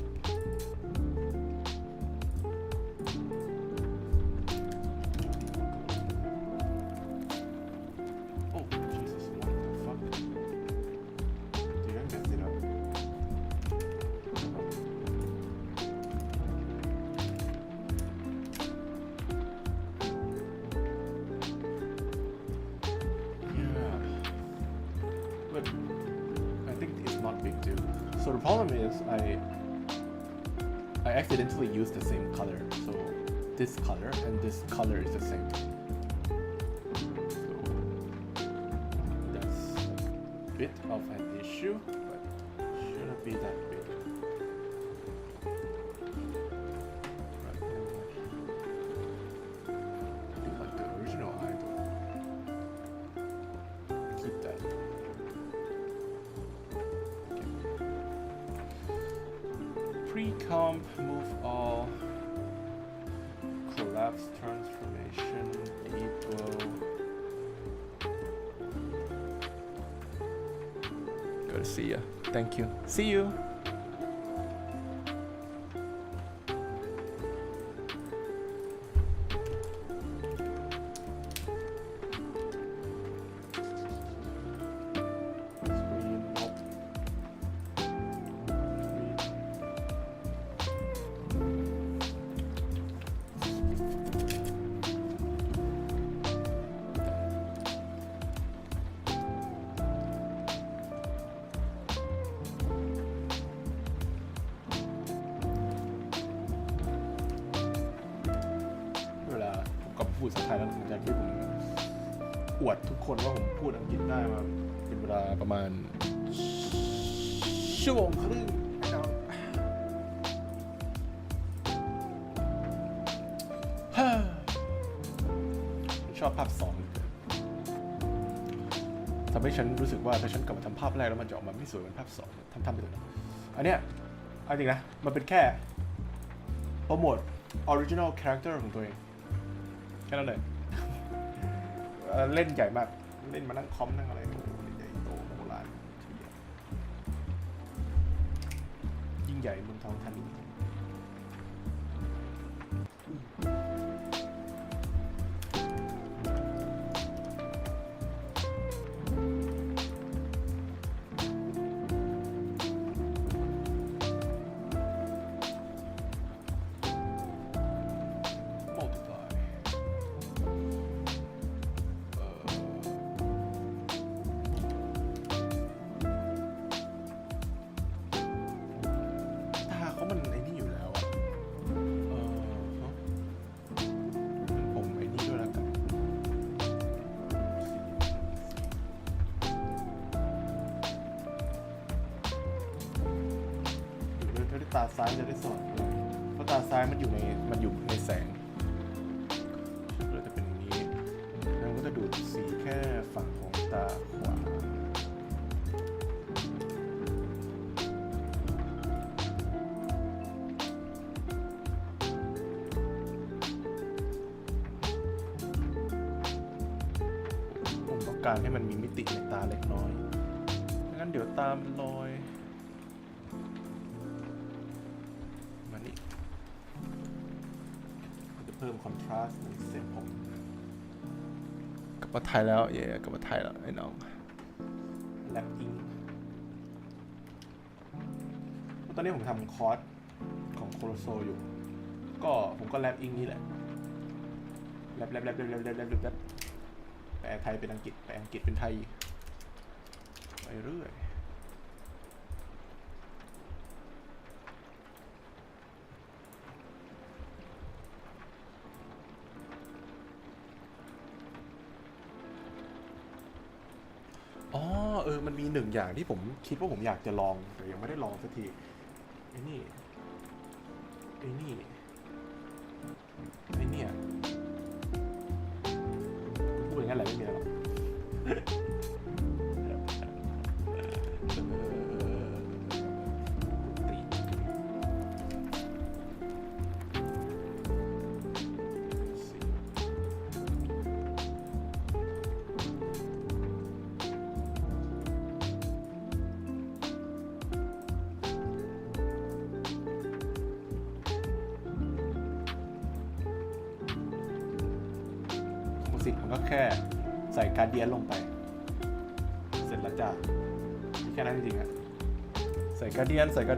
Oh, Jesus, what the fuck? Did I mess it up? Yeah. But I think it's not big deal. So the problem is I accidentally used the same color. So this color and this color is the same. So that's a bit of an issue, but shouldn't be that big. Right, I do like the original eye though. Keep that. Okay. Pre-comp, move all, collapse transformation, equal. Good to see ya. Thank you. See you. Screen up.เวลาผมกลับมาพูดภาษาไทยแล้วหลังจากที่ผมอวดทุกคนว่าผมพูดอังกฤษได้มาเป็นเวลาประมาณชั่วโมงครึ่งนะครับ ชอบภาพสองทำให้ฉันรู้สึกว่าถ้าฉันกลับมาทำภาพแรกแล้วมันจะออกมาไม่สวยเหมือนภาพสองทำไปเลยนะอันเนี้ยเอาจริงนะมันเป็นแค่โปรโมทออริจินอลคาแรคเตอร์ของตัวเองแค่นั้นเลย เล่นใหญ่มากเล่นมานั่งคอมนั่งอะไรโอ้โหใหญ่โตโบราณยิ่งใหญ่เมืองทองธานี multiply ตาซ้ายจะได้สอดเพราะตาซ้ายมันอยู่ในแสงก็จะเป็นอย่างนี้แล้วก็จะดูดสีแค่ฝั่งของตาขวาผมต้องการให้มันมีมิติในตาเล็กน้อยงั้นเดี๋ยวตามรอยมานี่จะเพิ่มคอนทราสต์ในเส้นผมกลับมาไทยแล้วกลับมาไทยแล้วไอ้น้องแลปอิงตอนนี้ผมทำคอร์สของโคโลโซอยู่ก็ผมก็แลปอิงนี่แหละแลปแปลไทยเป็นอังกฤษแปลอังกฤษเป็นไทยไปเรื่อยมันมีหนึ่งอย่างที่ผมคิดว่าผมอยากจะลองแต่ยังไม่ได้ลองสักทีไอ้เนี่ยพูดอย่างนั้นแหละไม่มีอะไรหรอกมันก็แค่ใส่การเดียนลงไปเสร็จแล้วจ้ะแค่นั้นจริงๆอะใส่การเดียนใส่เอ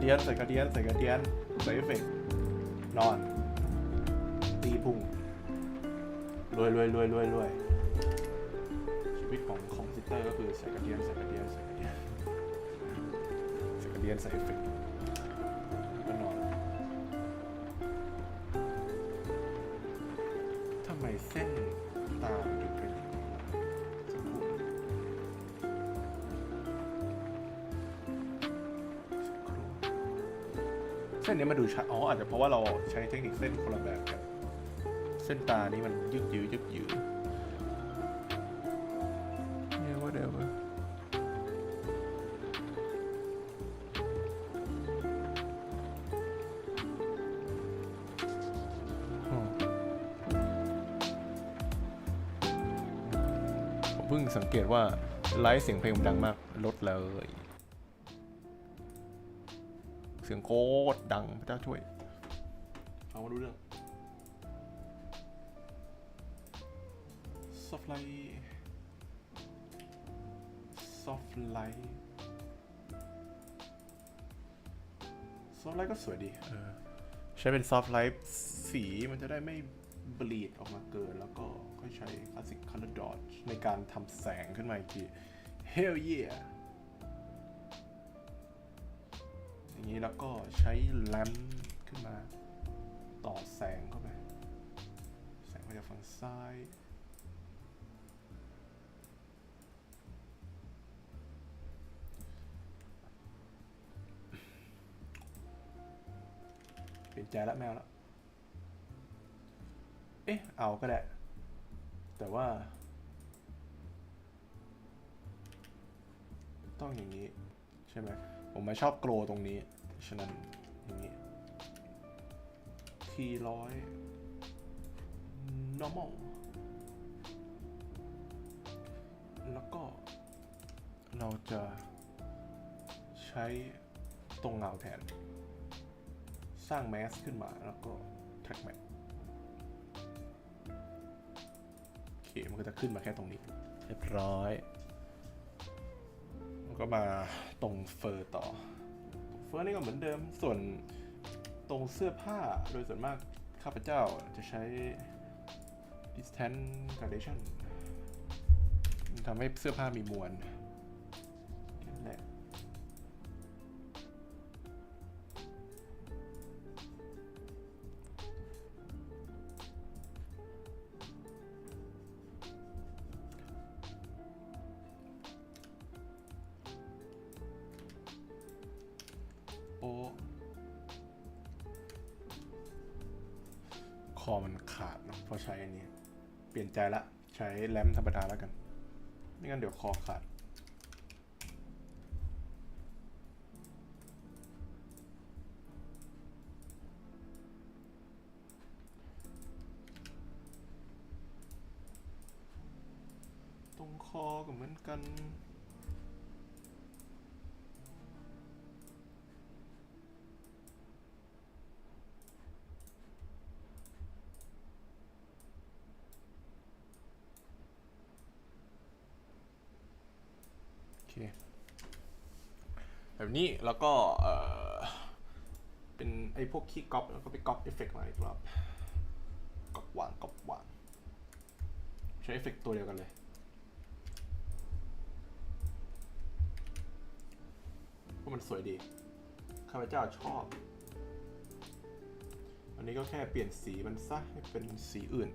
ฟเฟกต์นอนตีพุงรวยชีวิตของคอมโพสิเตอร์ก็คือใส่การเดียนใส่เอฟเฟกต์ก็นอนทำไมเส้นตาถึงเป็นเส้นนี้มาดูชัดอาจจะเพราะว่าเราใช้เทคนิคเส้นคนละแบบกันเส้นตานี้มันยึกยือเนี่ยว่าเดี๋ยวเพิ่งสังเกตว่าไลฟ์เสียงเพลงมันดังมากลดเลยเสียงโคตรดังพระเจ้าช่วยเอามาดูเรื่อง soft light ก็สวยดีใช้เป็น soft light สีมันจะได้ไม่บลีดออกมาเกินแล้วก็ค่อยใช้ classic color dodge ในการทำแสงขึ้นมาอีกที hell yeah อย่างนี้แล้วก็ใช้แลมป์ขึ้นมาต่อแสงเข้าไปแสงมาจากฝั่งซ้ายเปลี่ยนใจแล้วแมวแล้วเอาก็ได้แต่ว่าต้องอย่างนี้ใช่ไหมผมไม่ชอบโกลตรงนี้ฉะนั้นอย่างนี้T100 normal แล้วก็เราจะใช้ตรงเงาแทนสร้างแมสขึ้นมาแล้วก็แท็กแมทมันก็จะขึ้นมาแค่ตรงนี้เรียบร้อยแล้วก็มาตรงเฟอร์ต่อเฟอร์นี่ก็เหมือนเดิมส่วนตรงเสื้อผ้าโดยส่วนมากข้าพเจ้าจะใช้ distance gradation ทำให้เสื้อผ้ามีมวลนั่นแหละโอ้ คอมันขาดนะพอใช้อันนี้เปลี่ยนใจละใช้แรมธรรมดาแล้วกันไม่งั้นเดี๋ยวคอขาดตรงคอก็เหมือนกันแบบนี้แล้วก็เป็นไอ้พวกคีย์ก๊อปแล้วก็ไปก๊อปเอฟเฟกต์มาอีกรอบก๊อปวางใช้เอฟเฟกต์ตัวเดียวกันเลยเพราะมันสวยดีข้าพเจ้าชอบอันนี้ก็แค่เปลี่ยนสีมันซะให้เป็นสีอื่น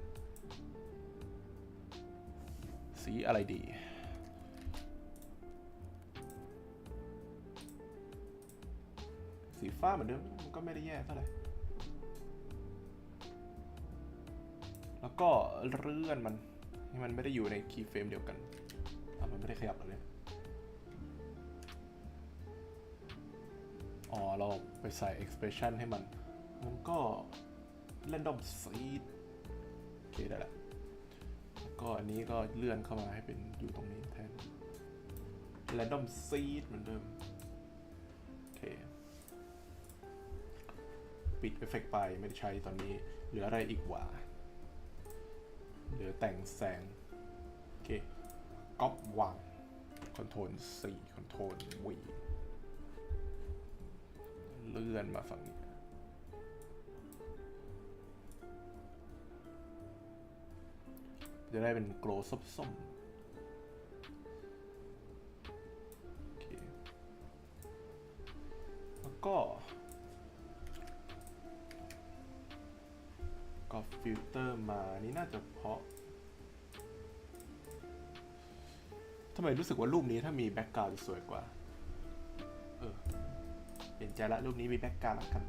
สีอะไรดีสีฟ้าเหมือนเดิมมันก็ไม่ได้แย่เท่าไหร่แล้วก็เลื่อนมันให้มันไม่ได้อยู่ในคีย์เฟรมเดียวกันมันไม่ได้ขยับแล้วเนี่ยเราไปใส่ expression ให้มันก็ random seed โอเคได้ละแล้วก็อันนี้ก็เลื่อนเข้ามาให้เป็นอยู่ตรงนี้แทน random seed เหมือนเดิมโอเคปิดเอฟเฟกต์ไปไม่ได้ใช้ตอนนี้เหลืออะไรอีกวะเหลือแต่งแสงโอเคก๊อปวาง Ctrl C Ctrl V เลื่อนมาฝั่งนี้จะได้เป็นโกลว์ส้มโอเคแล้วก็ฟิลเตอร์มานี่น่าจะเพราะทำไมรู้สึกว่ารูปนี้ถ้ามีแบ็กกราวด์จะสวยกว่าเปลี่ยนใจละรูปนี้มีแบ็กกราวด์ละกัน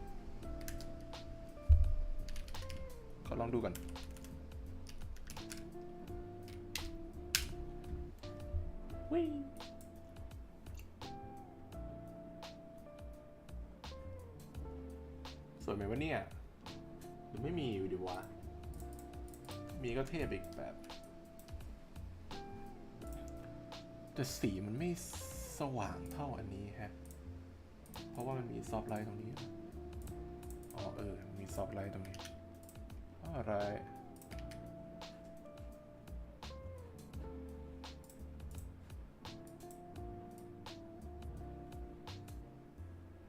ขอลองดูก่อนวิ่งสวยไหมวะเนี่ยหรือไม่มีอยู่ดีวะมีก็เท่อีกแบบแต่สีมันไม่สว่างเท่าอันนี้ฮะเพราะว่ามันมีซอฟต์ไลท์ตรงนี้มีซอฟต์ไลท์ตรงนี้อะไร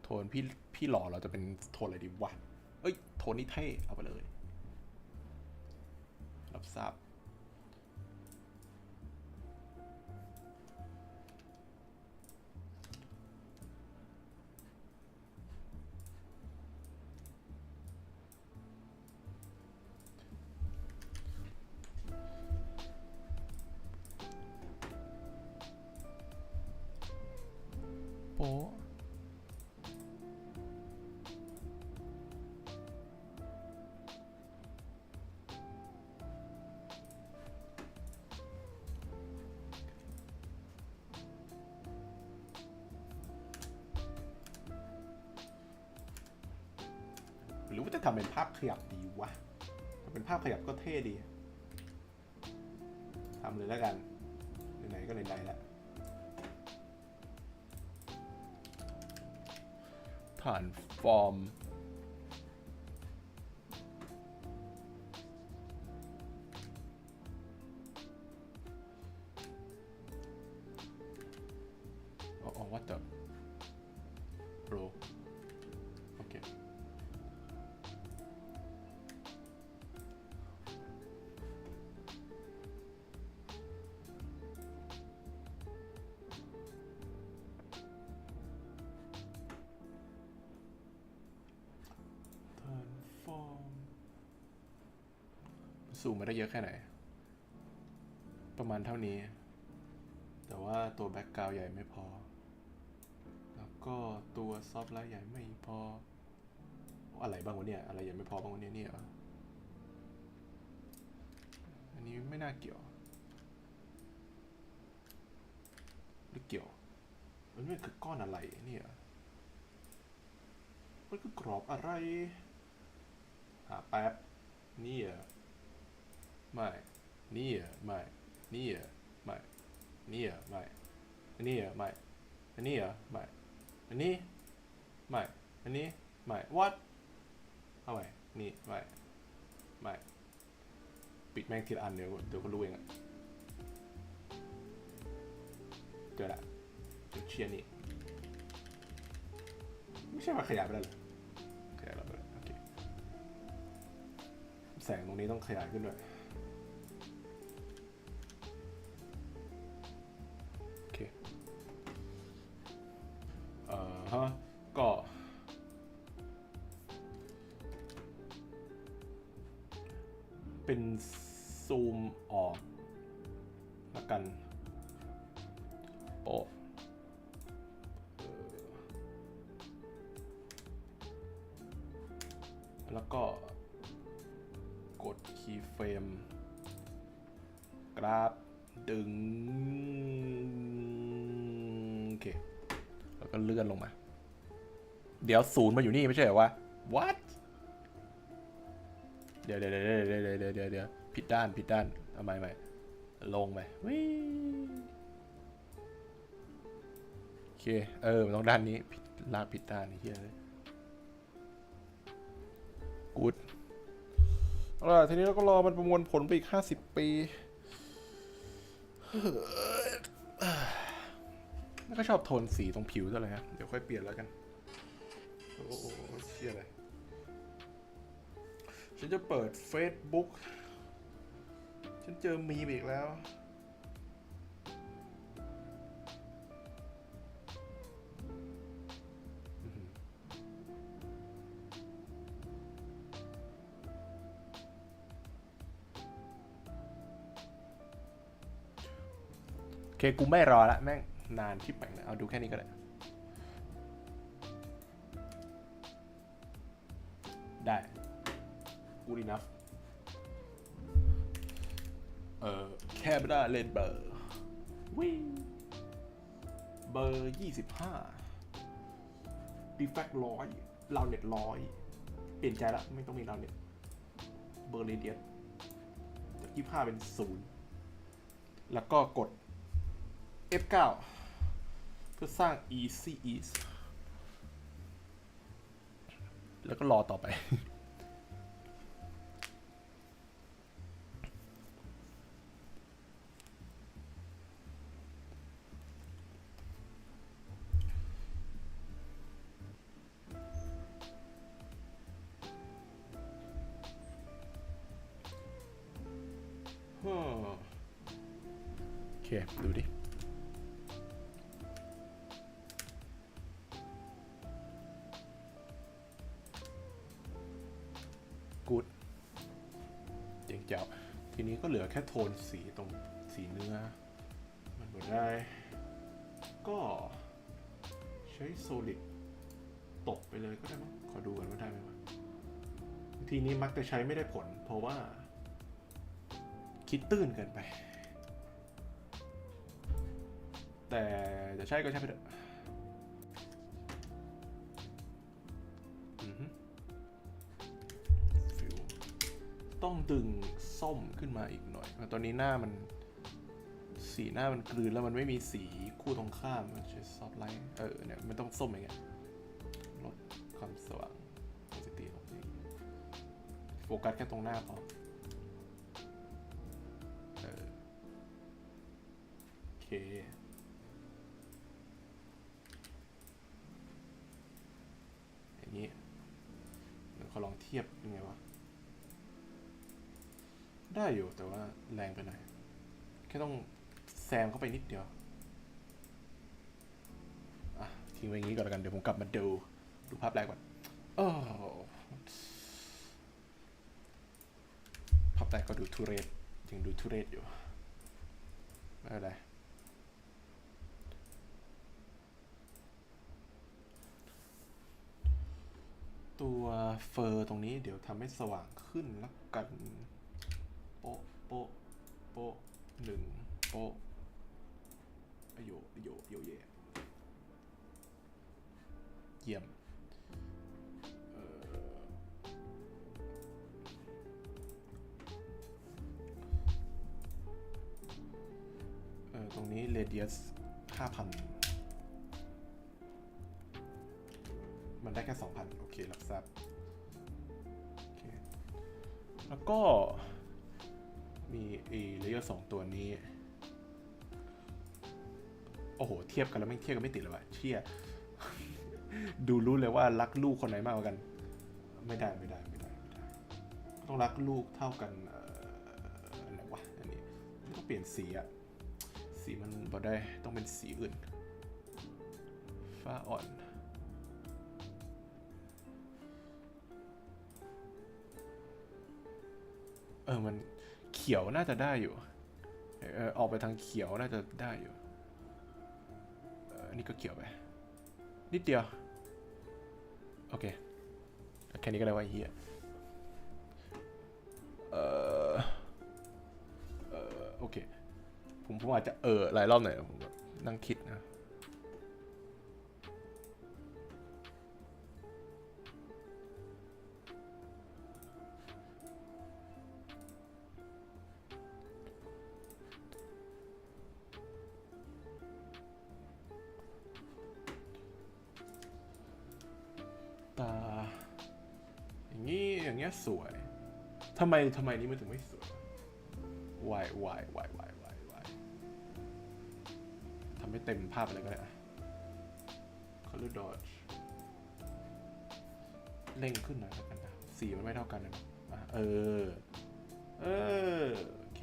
โทนพี่หล่อเราจะเป็นโทนอะไรดีวะโทนนี้เท่เอาไปเลยรับทราบโป๊ะหรือว่าจะทำเป็นภาพขยับดีวะถ้าเป็นภาพขยับก็เท่ดีทำเลยแล้วกันไหนๆก็ไหนๆแล้วฐานฟอร์มwhat the bro โอเคซูมมาได้เยอะแค่ไหนประมาณเท่านี้แต่ว่าตัวแบ็กกราวด์ใหญ่ไม่พอแล้วก็ตัวซอฟต์ไลท์ใหญ่ไม่พออะไรบ้างวะเนี่ยอะไรใหญ่ไม่พอบ้างวะเนี่ย อันนี้ไม่น่าเกี่ยวหรือเกี่ยวมันคือก้อนอะไรเนี่ยมันคือกรอบอะไรหาแป๊บนี่อ่ะไม่นี่อ่ะไม่นี่อ่ะไม่นี่อ่ะไม่อันนี้อ่ะไม่อันนี้อ่ะไม่อันนี้ไม่อันนี้ไม่ what เอาไว้นี่ไม่ปิดแม่งทีละอันเดี๋ยวก็รู้เองอะเจอละเชียร์นี่ไม่ใช่มาขยายไปแล้วเหรอขยายแล้วไปแล้วโอเคแสงตรงนี้ต้องขยายขึ้นด้วยโอเคฮะก็เป็นซูมออกละกันโปะแล้วก็กดคีย์เฟรมกราฟดึงโอเคแล้วก็เลื่อนลงมาเดี๋ยวศูนย์มาอยู่นี่ไม่ใช่เหรอวะ what เดี๋ยวผิดด้านทำไมไม่ลงไปวิโอเคมันต้องด้านนี้ลากผิดด้านนี่เฮียเลยกูดทีนี้เราก็รอมันประมวลผลไปอีก50 ปีไม่ก็ชอบโทนสีตรงผิวเท่าไหร่ฮะเดี๋ยวค่อยเปลี่ยนแล้วกันโอ้โหเชี่ยอะไรฉันจะเปิด Facebook ฉันเจอมีมอีกแล้วโอเคกูไม่รอละแม่งนานที่แปลงเอาดูแค่นี้ก็ได้good enough แค่ไม่ได้เล่นเบอร์วิ่งเบอร์25 defect 100ราวเน็ต100เปลี่ยนใจละไม่ต้องมีราวเน็ตเบอร์เรเดียนจาก25เป็น0แล้วก็กด F9 เพื่อสร้าง easy ease แล้วก็รอต่อไปโอเคดูดิกูดเจ๋งเจ้าทีนี้ก็เหลือแค่โทนสีตรงสีเนื้อมันก็ได้ก็ใช้โซลิดตกไปเลยก็ได้มั้งขอดูกันว่าได้ไหมวะทีนี้มักจะใช้ไม่ได้ผลเพราะว่าคิดตื้นเกินไปแต่จะใช้ก็ใช้ไปเถอะต้องดึงส้มขึ้นมาอีกหน่อยตอนนี้หน้ามันสีหน้ามันกลืนแล้วมันไม่มีสีคู่ตรงข้ามมันใช้ซอฟต์ไลท์เนี่ยมันต้องส้มอย่างเงี้ยลดความสว่างโพซิทีฟของนี้โฟกัสแค่ตรงหน้าพอโอเคอย่างนี้เดี๋ยวเขาลองเทียบยังไงวะได้อยู่แต่ว่าแรงไปหน่อยแค่ต้องแซมเข้าไปนิดเดียวทิ้งไว้อย่างนี้ก่อนแล้วกันเดี๋ยวผมกลับมาดูภาพแรกก่อนภาพแรกก็ดูทุเรศยังดูทุเรศอยู่ไม่เป็นไรตัวเฟอร์ตรงนี้เดี๋ยวทำให้สว่างขึ้นแล้วกันโป๊ะ โป๊ะ1โป๊ะโยเย่เยี่ยมตรงนี้ radius 5,000 มันได้แค่ 2,000 โอเครับทราบโอเคแล้วก็มีlayer 2 ตัวนี้โอ้โหเทียบกันแล้วไม่เทียบกันไม่ติดเลยวะเชี่ย ดูรู้เลยว่ารักลูกคนไหนมากกว่ากันไม่ได้ต้องรักลูกเท่ากันอะไรวะอันนี้ต้องเปลี่ยนสีอะสีมันพอได้ต้องเป็นสีอื่นฟ้าอ่อนมันเขียวน่าจะได้อยู่ออกไปทางเขียวน่าจะได้อยู่อันนี้ก็เขียวไปนิดเดียวโอเคแค่นี้ก็ได้ว่าเฮียโอเคผมอาจจะหลายรอบหน่อยผมนั่งคิดนะตาอย่างเงี้ยสวยทำไมนี้มันถึงไม่สวยวายทำให้เต็มภาพอะไรก็ได้ color dodge เร่งขึ้นหน่อยแล้วกันนะสีมันไม่เท่ากันนะโอเค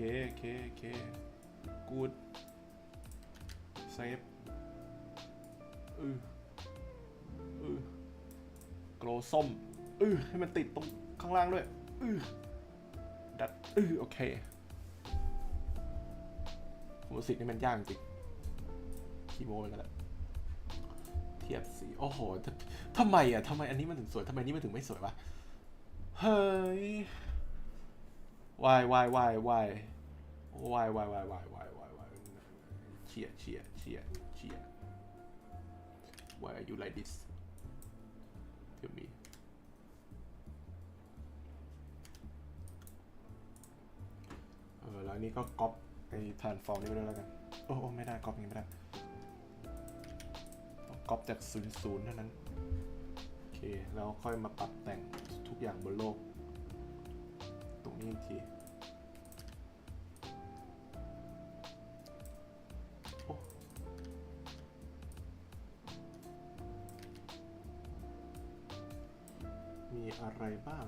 good save โกลส้มให้มันติดตรงข้างล่างด้วยดัดโอเคผมรู้สึกนี่มันยากจริงคีโมไปกันแล้วเทียบสีโอ้โหทำไมอันนี้มันถึงสวยทำไมนี้มันถึงไม่สวยวะเฮ้ย whyเชีย why are you like this tell meแล้วนี่ก็ก๊อปไอ้ฐานฟอร์มนี้ไปด้วยแล้วกันโอ้ไม่ได้ก๊อปอย่างนี้ไม่ได้ต้องก๊อปจาก00เท่านั้นโอเคแล้วค่อยมาปรับแต่งทุกอย่างบนโลกตรงนี้อีกทีมีอะไรบ้าง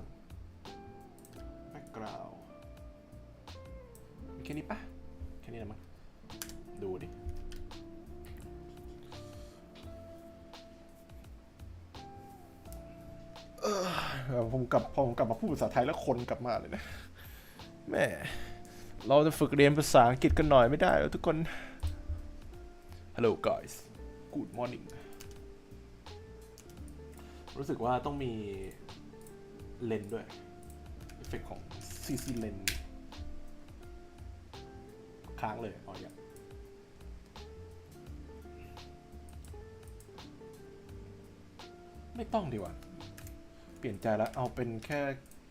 แบ็คกราวด์แค่นี้ปะแค่นี้นะมั้งดูดิพอผมกลับมาพูดภาษาไทยแล้วคนกลับมาเลยนะแม่เราจะฝึกเรียนภาษาอังกฤษกันหน่อยไม่ได้ทุกคน Hello guys Good morning รู้สึกว่าต้องมีเลนด้วยเอฟเฟกต์ของ CC เลนค้างเลยอย่างไม่ต้องดีกว่าเปลี่ยนใจแล้วเอาเป็นแค่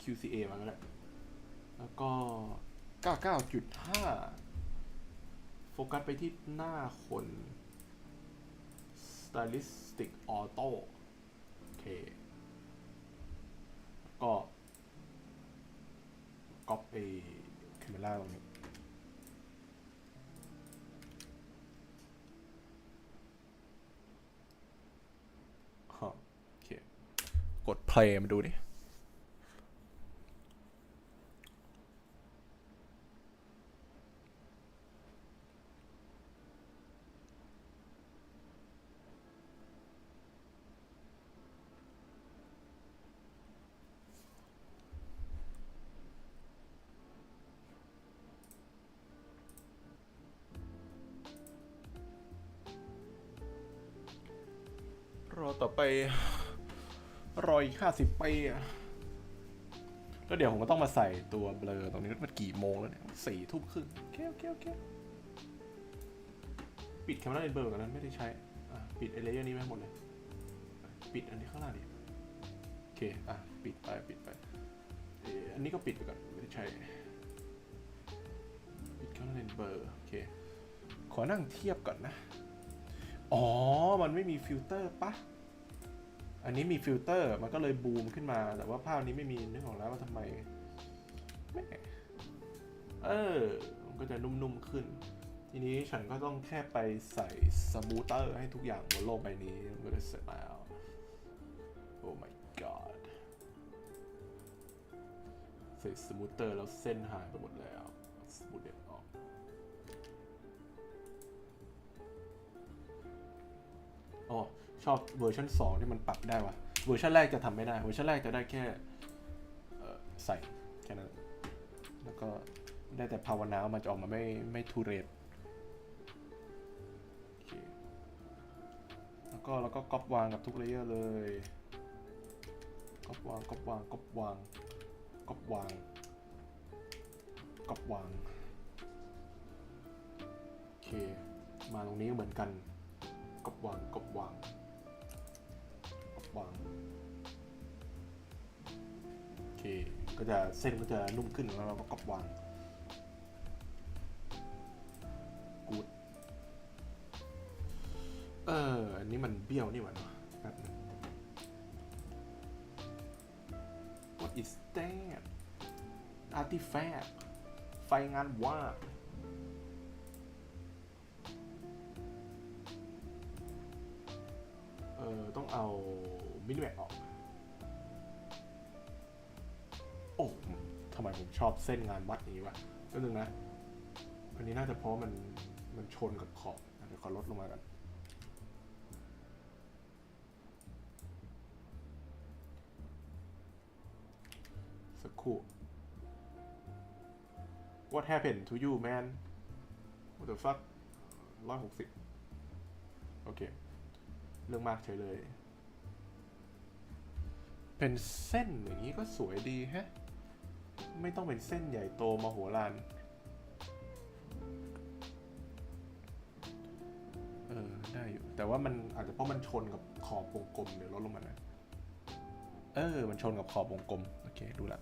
QCA มาแล้วแหละแล้วก็ 99.5 โฟกัสไปที่หน้าคน Stylistic Auto โอเคก็ก๊อปไปแคมเมราตรงนี้โอเคกด play มาดูดิรอต่อไปรออีก50 ปี แล้วเดี๋ยวผมก็ต้องมาใส่ตัวเบลอตรงนี้มันกี่โมงแล้วเนี่ย4 ทุ่มครึ่งโอเคปิดแคมเปญเบอร์กันนั้นไม่ได้ใช้ปิดไอเลเยอร์นี้ไว้หมดเลยปิดอันนี้ข้างล่างดิโอเคปิดไปอันนี้ก็ปิดไปก่อนไม่ได้ใช้ปิดแคมเปญเบอร์โอเคขอนั่งเทียบก่อนนะอ๋อมันไม่มีฟิลเตอร์ปะอันนี้มีฟิลเตอร์มันก็เลยบูมขึ้นมาแต่ว่าภาพนี้ไม่มีนึกออกแล้วว่าทำไมแม่มันก็จะนุ่มๆขึ้นทีนี้ฉันก็ต้องแค่ไปใส่สมูทเตอร์ให้ทุกอย่างบนโลกใบนี้มันก็จะเสร็จแล้วโอ้ my god ใส่สมูทเตอร์แล้วเส้นหายไปหมดแล้วสมูทเด็ดออกอ๋อชอบเวอร์ชัน2ที่มันปรับได้ว่ะเวอร์ชันแรกจะทำไม่ได้เวอร์ชันแรกจะได้แค่ใส่แค่นั้นแล้วก็ได้แต่ภาวนามันจะออกมาไม่ทุเรศโอเคแล้วก็ก๊อปวางกับทุกเลเยอร์เลยก๊อปวางโอเคมาตรงนี้เหมือนกันก๊อปวางโอเคก็จะเส้นก็จะนุ่มขึ้นแล้วเราก็ก๊อปวางกูดอันนี้มันเบี้ยวนี่หว่าเนาะแป๊บนึง What is that artifact ไฟงานว่าต้องเอามินิแมปออกโอ้ทำไมผมชอบเส้นงานวัดนี้วะก็นึงนะอันนี้น่าจะเพราะมันชนกับขอบเดี๋ยวขอลดลงมากันสักครู่ What happened to you man What the fuck 160โอเคเรื่องมากเฉยเลยเป็นเส้นอย่างนี้ก็สวยดีฮะไม่ต้องเป็นเส้นใหญ่โตมโหฬารได้อยู่แต่ว่ามันอาจจะเพราะมันชนกับขอบวงกลมเดี๋ยวลดลงมานะมันชนกับขอบวงกลมโอเคดูละ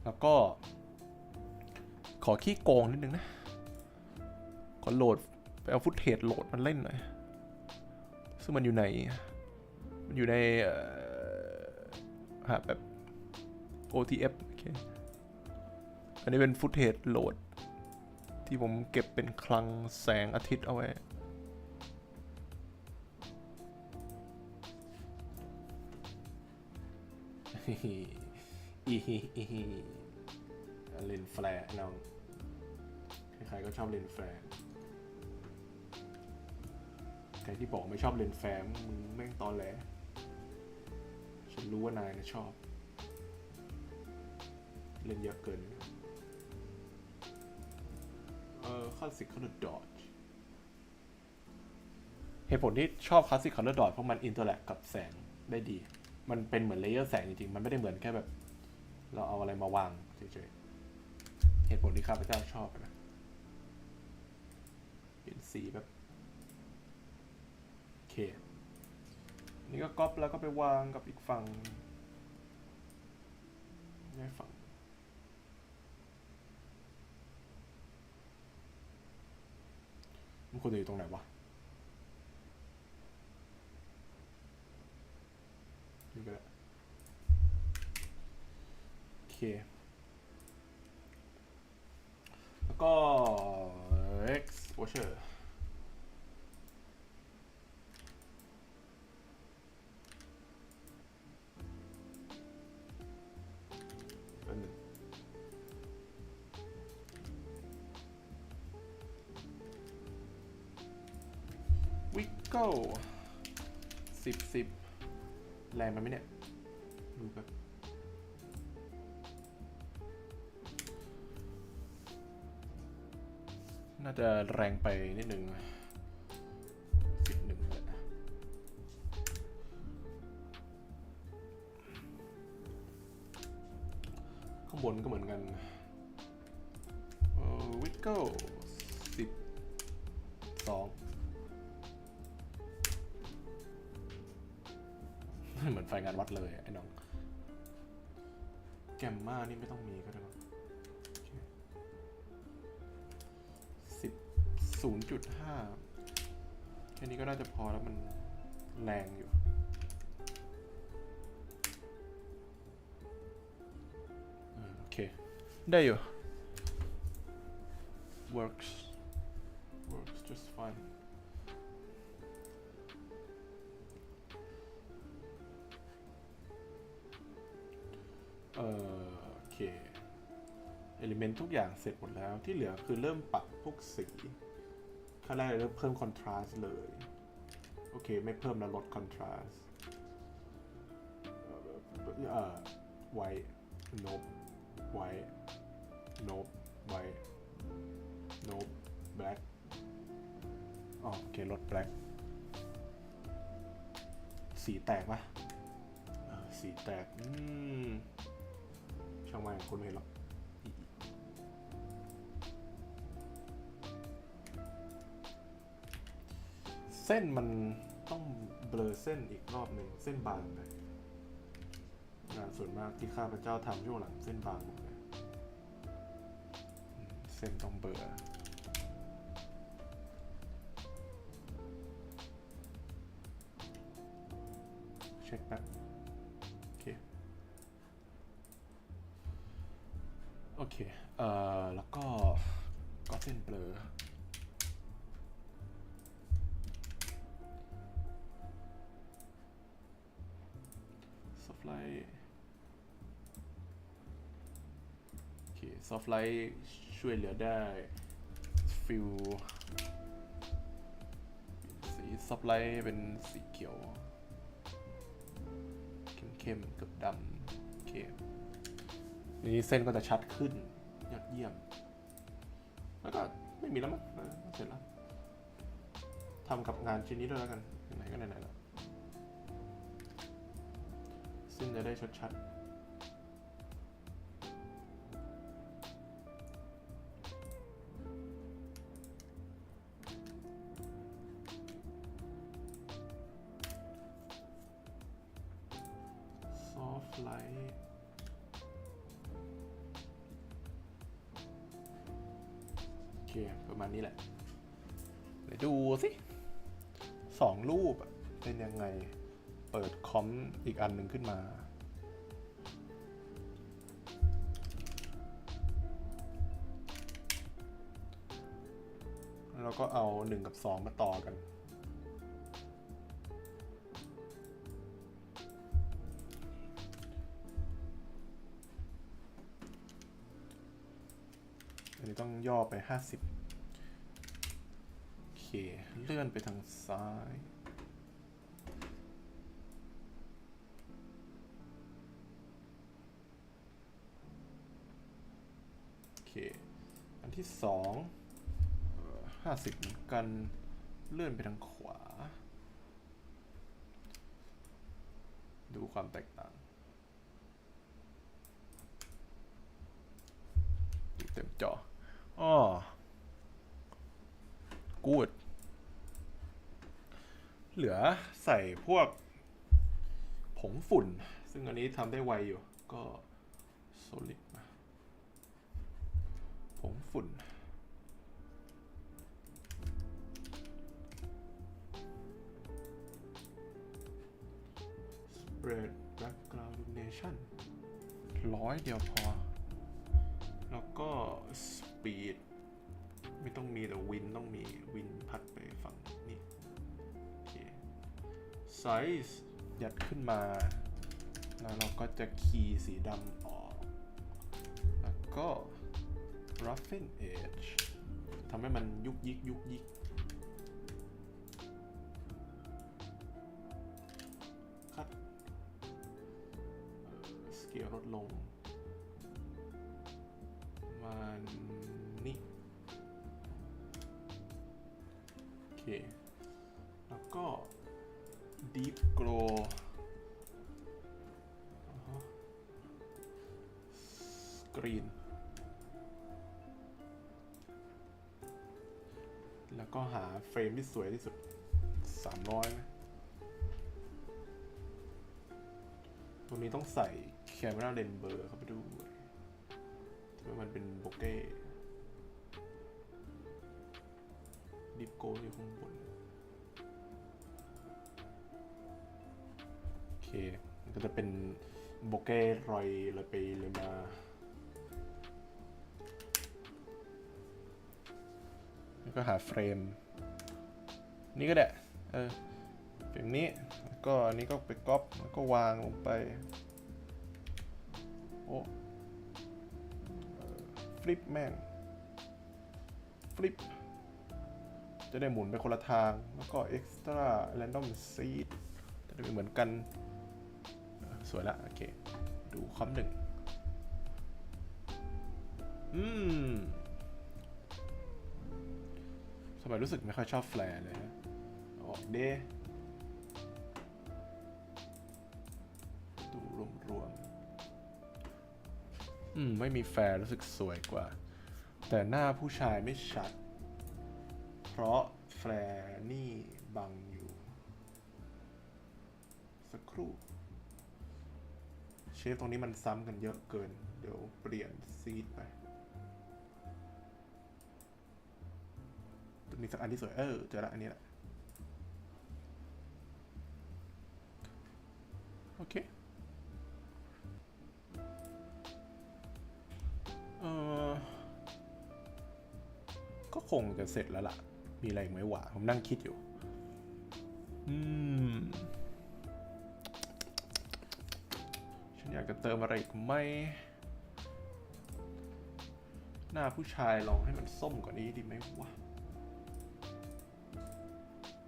แล้วก็ขอขี้โกงนิดนึงนะขอโหลดไปเอาฟุตเทจโหลดมันเล่นหน่อยซึ่งมันอยู่ในแบบ OTF โอเคอันนี้เป็นฟุตเทจโหลดที่ผมเก็บเป็นคลังแสงอาทิตย์เอาไว้เลนส์แฟลร์น้องใครๆก็ชอบเลนส์แฟลร์ใครที่บอกไม่ชอบเลนส์แฟลร์มึงแม่งตอนแหลฉันรู้ว่านายนะชอบเล่นเยอะเกินClassic Color Dodge เหตุผลที่ชอบ Classic Color Dodge เพราะมันอินเตอร์แลกกับแสงได้ดีมันเป็นเหมือนเลเยอร์แสงจริงๆมันไม่ได้เหมือนแค่แบบเราเอาอะไรมาวางเฉยๆเหตุผลที่ข้าพเจ้าชอบนะเปลี่ยนสีแบบโอเคนี่ก็ก๊อปแล้วก็ไปวางกับอีกฝั่งย้ายฝั่งมันควรจะอยู่ตรงไหนวะนี่ก็ได้โอเคแล้วก็ X Washer Wiggle 10 แรงมันไหมเนี่ยดูแบบน่าจะแรงไปนิดหนึ่ง11เลย างบนก็เหมือนกันวิกเกิล12เหมือนไฟงานวัดเลยไอ้น้องแกมมานี่ไม่ต้องมีก็ได้มั้ง0.5แค่นี้ก็น่าจะพอแล้วมันแรงอยู่โอเคได้อยู่ works just fine โอเคเอลิเมนต์ทุกอย่างเสร็จหมดแล้วที่เหลือคือเริ่มปรับพวกสีขั้นแรกเริ่มเพิ่มคอนทราสต์เลยโอเคไม่เพิ่มแล้วลดคอนทราสต์ไวท์โนบไวท์โนบไวท์โนบแบล็คโอเคลดแบล็คสีแตกปะสีแตกช่างมันคนไม่เห็นหรอกเส้นมันต้องเบลอเส้นอีกรอบหนึ่งเส้นบางเลยงานส่วนมากที่ข้าพเจ้าทำช่วงหลังเส้นบางหมดเลยเส้นต้องเบลอเช็คแป๊บโอเคแล้วก็เส้นเบลอซอฟต์ไลท์โอเคซอฟต์ไลท์ช่วยเหลือได้ฟิลสีซอฟต์ไลท์เป็นสีเขียวเข้มๆกับดำโอเคนี้เส้นก็จะชัดขึ้นยอดเยี่ยมแล้วก็ไม่มีแล้วมั้งเสร็จแล้วทำกับงานชิ้นนี้ด้วยแล้วกันไหนก็ไหนๆแล้วเส้นจะได้ชัดๆซอฟต์ไลท์โอเคประมาณนี้แหละเดี๋ยวดูสิ2 รูปเป็นยังไงเปิดคอมอีกอันหนึ่งขึ้นมาแล้วก็เอา1 กับ 2มาต่อกันอันนี้ต้องย่อไป50โอเคเลื่อนไปทางซ้ายโอเคอันที่2 50เหมือนกันเลื่อนไปทางขวาดูความแตกต่างเต็มจอกูดเหลือใส่พวกผงฝุ่นซึ่งอันนี้ทำได้ไวอยู่ก็ solid มาผงฝุ่นSpread Background Illumination 100 เดียวพอแล้วก็ Speed ไม่ต้องมีแต่วินต้องมีวินพัดไปฝั่งนี้โอเค Size ยัดขึ้นมาแล้วเราก็จะคีย์สีดำออกแล้วก็ Roughen Edge ทำให้มันยุกยิกคัดสเกลลดลงมันนี่โอเคแล้วก็ Deep Glow รีนแล้วก็หาเฟรมที่สวยที่สุด300นะตรงนี้ต้องใส่แคมเมราเลนส์เบอร์เข้าไปด้วยถือว่ามันเป็นโบเก้ดิฟโกอยู่ข้างบนโอเคมันก็จะเป็นโบเก้รอยเลยไปเลยมาแล้วก็หาเฟรมนี่ก็ได้เฟรมนี้แล้วก็อันนี้ก็ไปก๊อปแล้วก็วางลงไปโอ้ฟลิปแม่งฟลิปจะได้หมุนไปคนละทางแล้วก็ extra random seed จะได้เหมือนกันสวยละโอเคดูคอมหนึ่งสมัยรู้สึกไม่ค่อยชอบแฟลร์เลยนะออกเด้ดูรวมๆไม่มีแฟร์รู้สึกสวยกว่าแต่หน้าผู้ชายไม่ชัดเพราะแฟร์นี่บังอยู่สักครู่เชฟตรงนี้มันซ้ำกันเยอะเกินเดี๋ยวเปลี่ยนซีดไปตัวนี้สักอันที่สวยเจอละอันนี้แหละโอเคก็คงจะเสร็จแล้วล่ะมีอะไรไหมวะผมนั่งคิดอยู่ฉันอยากจะเติมอะไรอีกไหมหน้าผู้ชายลองให้มันส้มกว่านี้ดีไหมวะ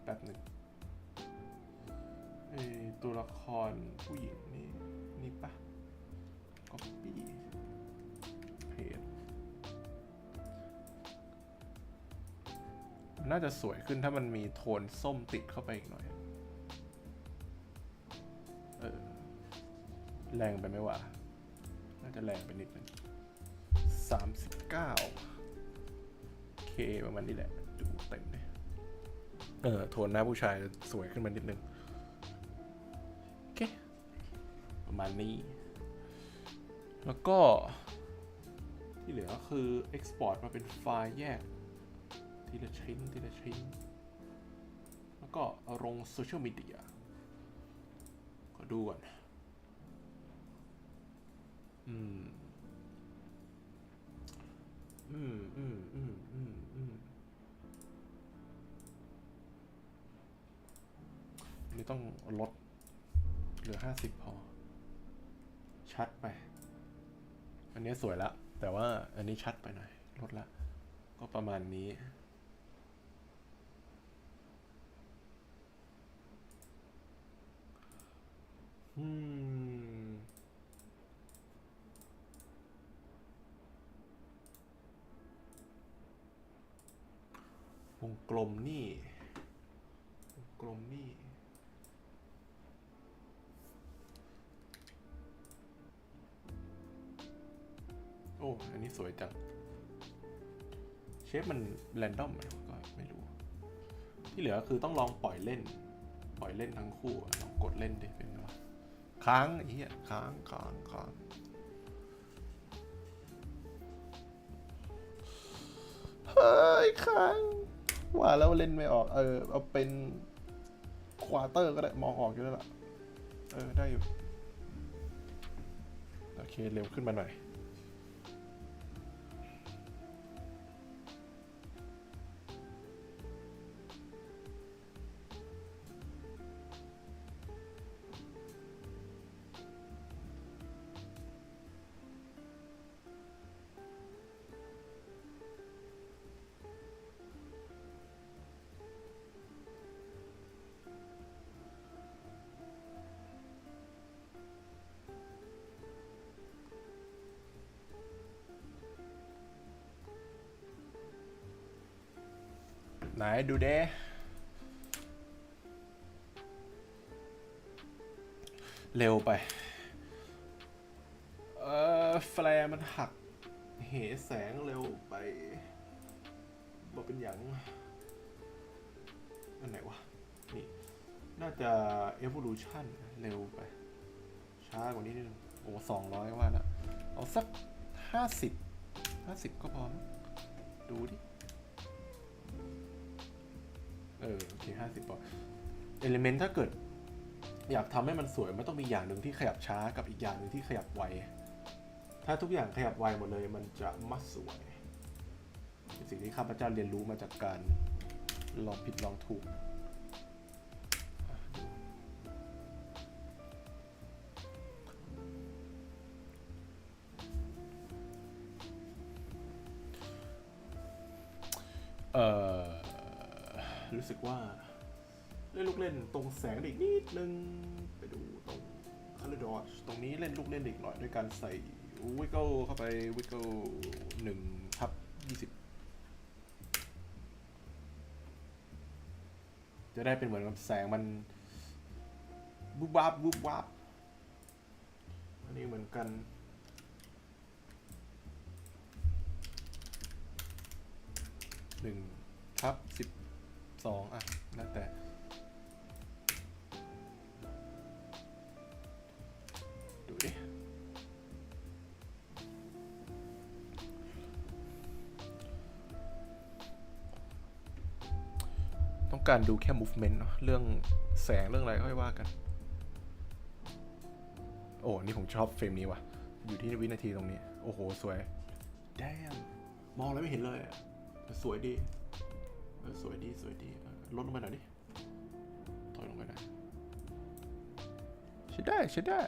แป๊บหนึ่งตัวละครผู้หญิงนี่ปะ copy paste น่าจะสวยขึ้นถ้ามันมีโทนส้มติดเข้าไปอีกหน่อยแรงไปไหมวะน่าจะแรงไปนิดนึง39เคประมาณนี้แหละดูเต็มเลยโทนหน้าผู้ชายสวยขึ้นมานิดนึงโอเคประมาณนี้แล้วก็ที่เหลือก็คือ export มาเป็นไฟล์แยกทีละชิ้นแล้วก็ลงโซเชียลมีเดียก็ดูก่อนนี่ต้องลดเหลือ50พอชัดไปอันนี้สวยละแต่ว่าอันนี้ชัดไปหน่อยลดละก็ประมาณนี้วงกลมนี่โอ้อันนี้สวยจังเชฟมันแรนดอมก็ไม่รู้ที่เหลือคือต้องลองปล่อยเล่นทั้งคู่ลองกดเล่นดิเป็นไงวะค้างไอ้เหี้ยค้างเฮ้ยค้างว่าแล้วเล่นไม่ออกเอาเป็นควอเตอร์ก็ได้มองออกอยู่แล้วล่ะได้อยู่โอเคเร็วขึ้นมาหน่อยไหนดูเด้เร็วไปแฟลร์มันหัก เหแสงเร็วไปบอกเป็นอย่างอันไหนวะนี่น่าจะ evolution เร็วไปช้ากว่านี้นิดนึงโอ้200ว่าแล้วเอาสัก50ก็พอดูดิโอเค50พอ element ถ้าเกิดอยากทำให้มันสวยมันต้องมีอย่างหนึ่งที่ขยับช้ากับอีกอย่างหนึ่งที่ขยับไวถ้าทุกอย่างขยับไวหมดเลยมันจะไม่สวยเป็นสิ่งที่ข้าพเจ้าเรียนรู้มาจากการลองผิดลองถูกรู้สึกว่าเล่นลูกเล่นตรงแสงอีกนิดนึงไปดูตรง color dodge ตรงนี้เล่นลูกเล่นอีกหน่อยด้วยการใส่ wiggle เข้าไป wiggle 1/20จะได้เป็นเหมือนกับแสงมันวุบวับวุบวับอันนี้เหมือนกัน1/12อ่ะแล้วแต่ดูดิต้องการดูแค่ movement เนาะเรื่องแสงเรื่องอะไรค่อยว่ากันโอ้นี่ผมชอบเฟรมนี้ว่ะอยู่ที่วินาทีตรงนี้โอ้โหสวยแดมมองแล้วไม่เห็นเลยอ่ะสวยดีสวยดีลดลงไปหน่อยดิถอยลงไปหน่อยใช้ได้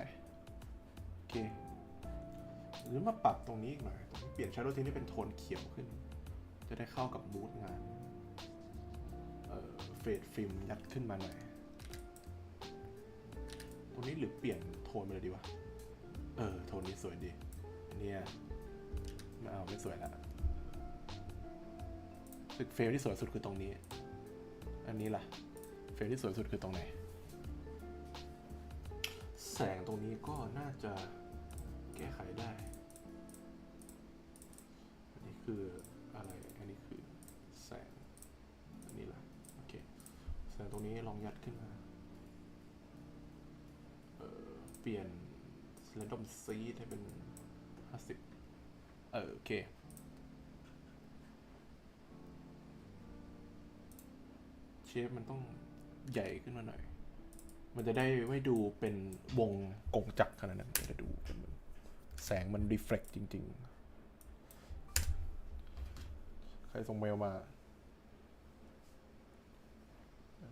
โอเคหรือมาปรับตรงนี้อีกหน่อยเปลี่ยน shadow ทีนี้เป็นโทนเขียวขึ้นจะได้เข้ากับมูดงานเฟดฟิล์มยัดขึ้นมาหน่อยตรงนี้หรือเปลี่ยนโทนไปเลยดีวะโทนนี้สวยดีเนี่ยไม่สวยละเฟรมที่สวยสุดคือตรงนี้อันนี้ล่ะเฟรมที่สวยสุดคือตรงไหนแสงตรงนี้ก็น่าจะแก้ไขได้อันนี้คืออะไรอันนี้คือแสงอันนี้ล่ะโอเคแสงตรงนี้ลองยัดขึ้นมาเปลี่ยน random seed ให้เป็น50โอเคเชฟมันต้องใหญ่ขึ้นมาหน่อยมันจะได้ไม่ดูเป็นวงกงจักรขนาดนั้นจะดูเป็นแสงมันรีเฟล็กจริงๆใครส่งเมลมา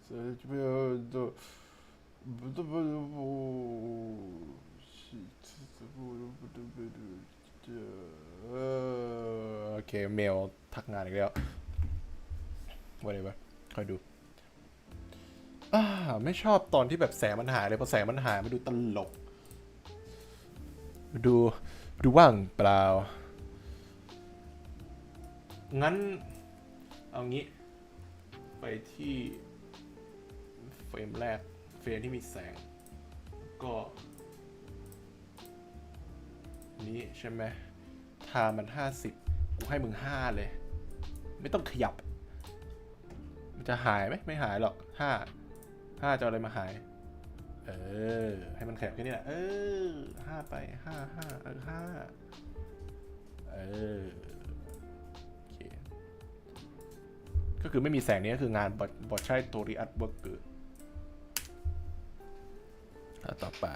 โอเคเมลทักงานอีกแล้ววันนี้ปะคอยดูไม่ชอบตอนที่แบบแสงมันหายเลยพอแสงมันหายมาดูตลกดูว่างเปล่างั้นเอางี้ไปที่เฟรมแรกเฟรมที่มีแสงก็นี้ใช่ไหมทามัน50กูให้มึง5เลยไม่ต้องขยับมันจะหายไหมไม่หายหรอก5จะอะไรมาหายให้มันขยับแค่นี้แหละ5ไป5โอเคก็คือไม่มีแสงนี้ก็คืองานบอดใช้ตัวรีอัดเวิร์กเกิดต่อไป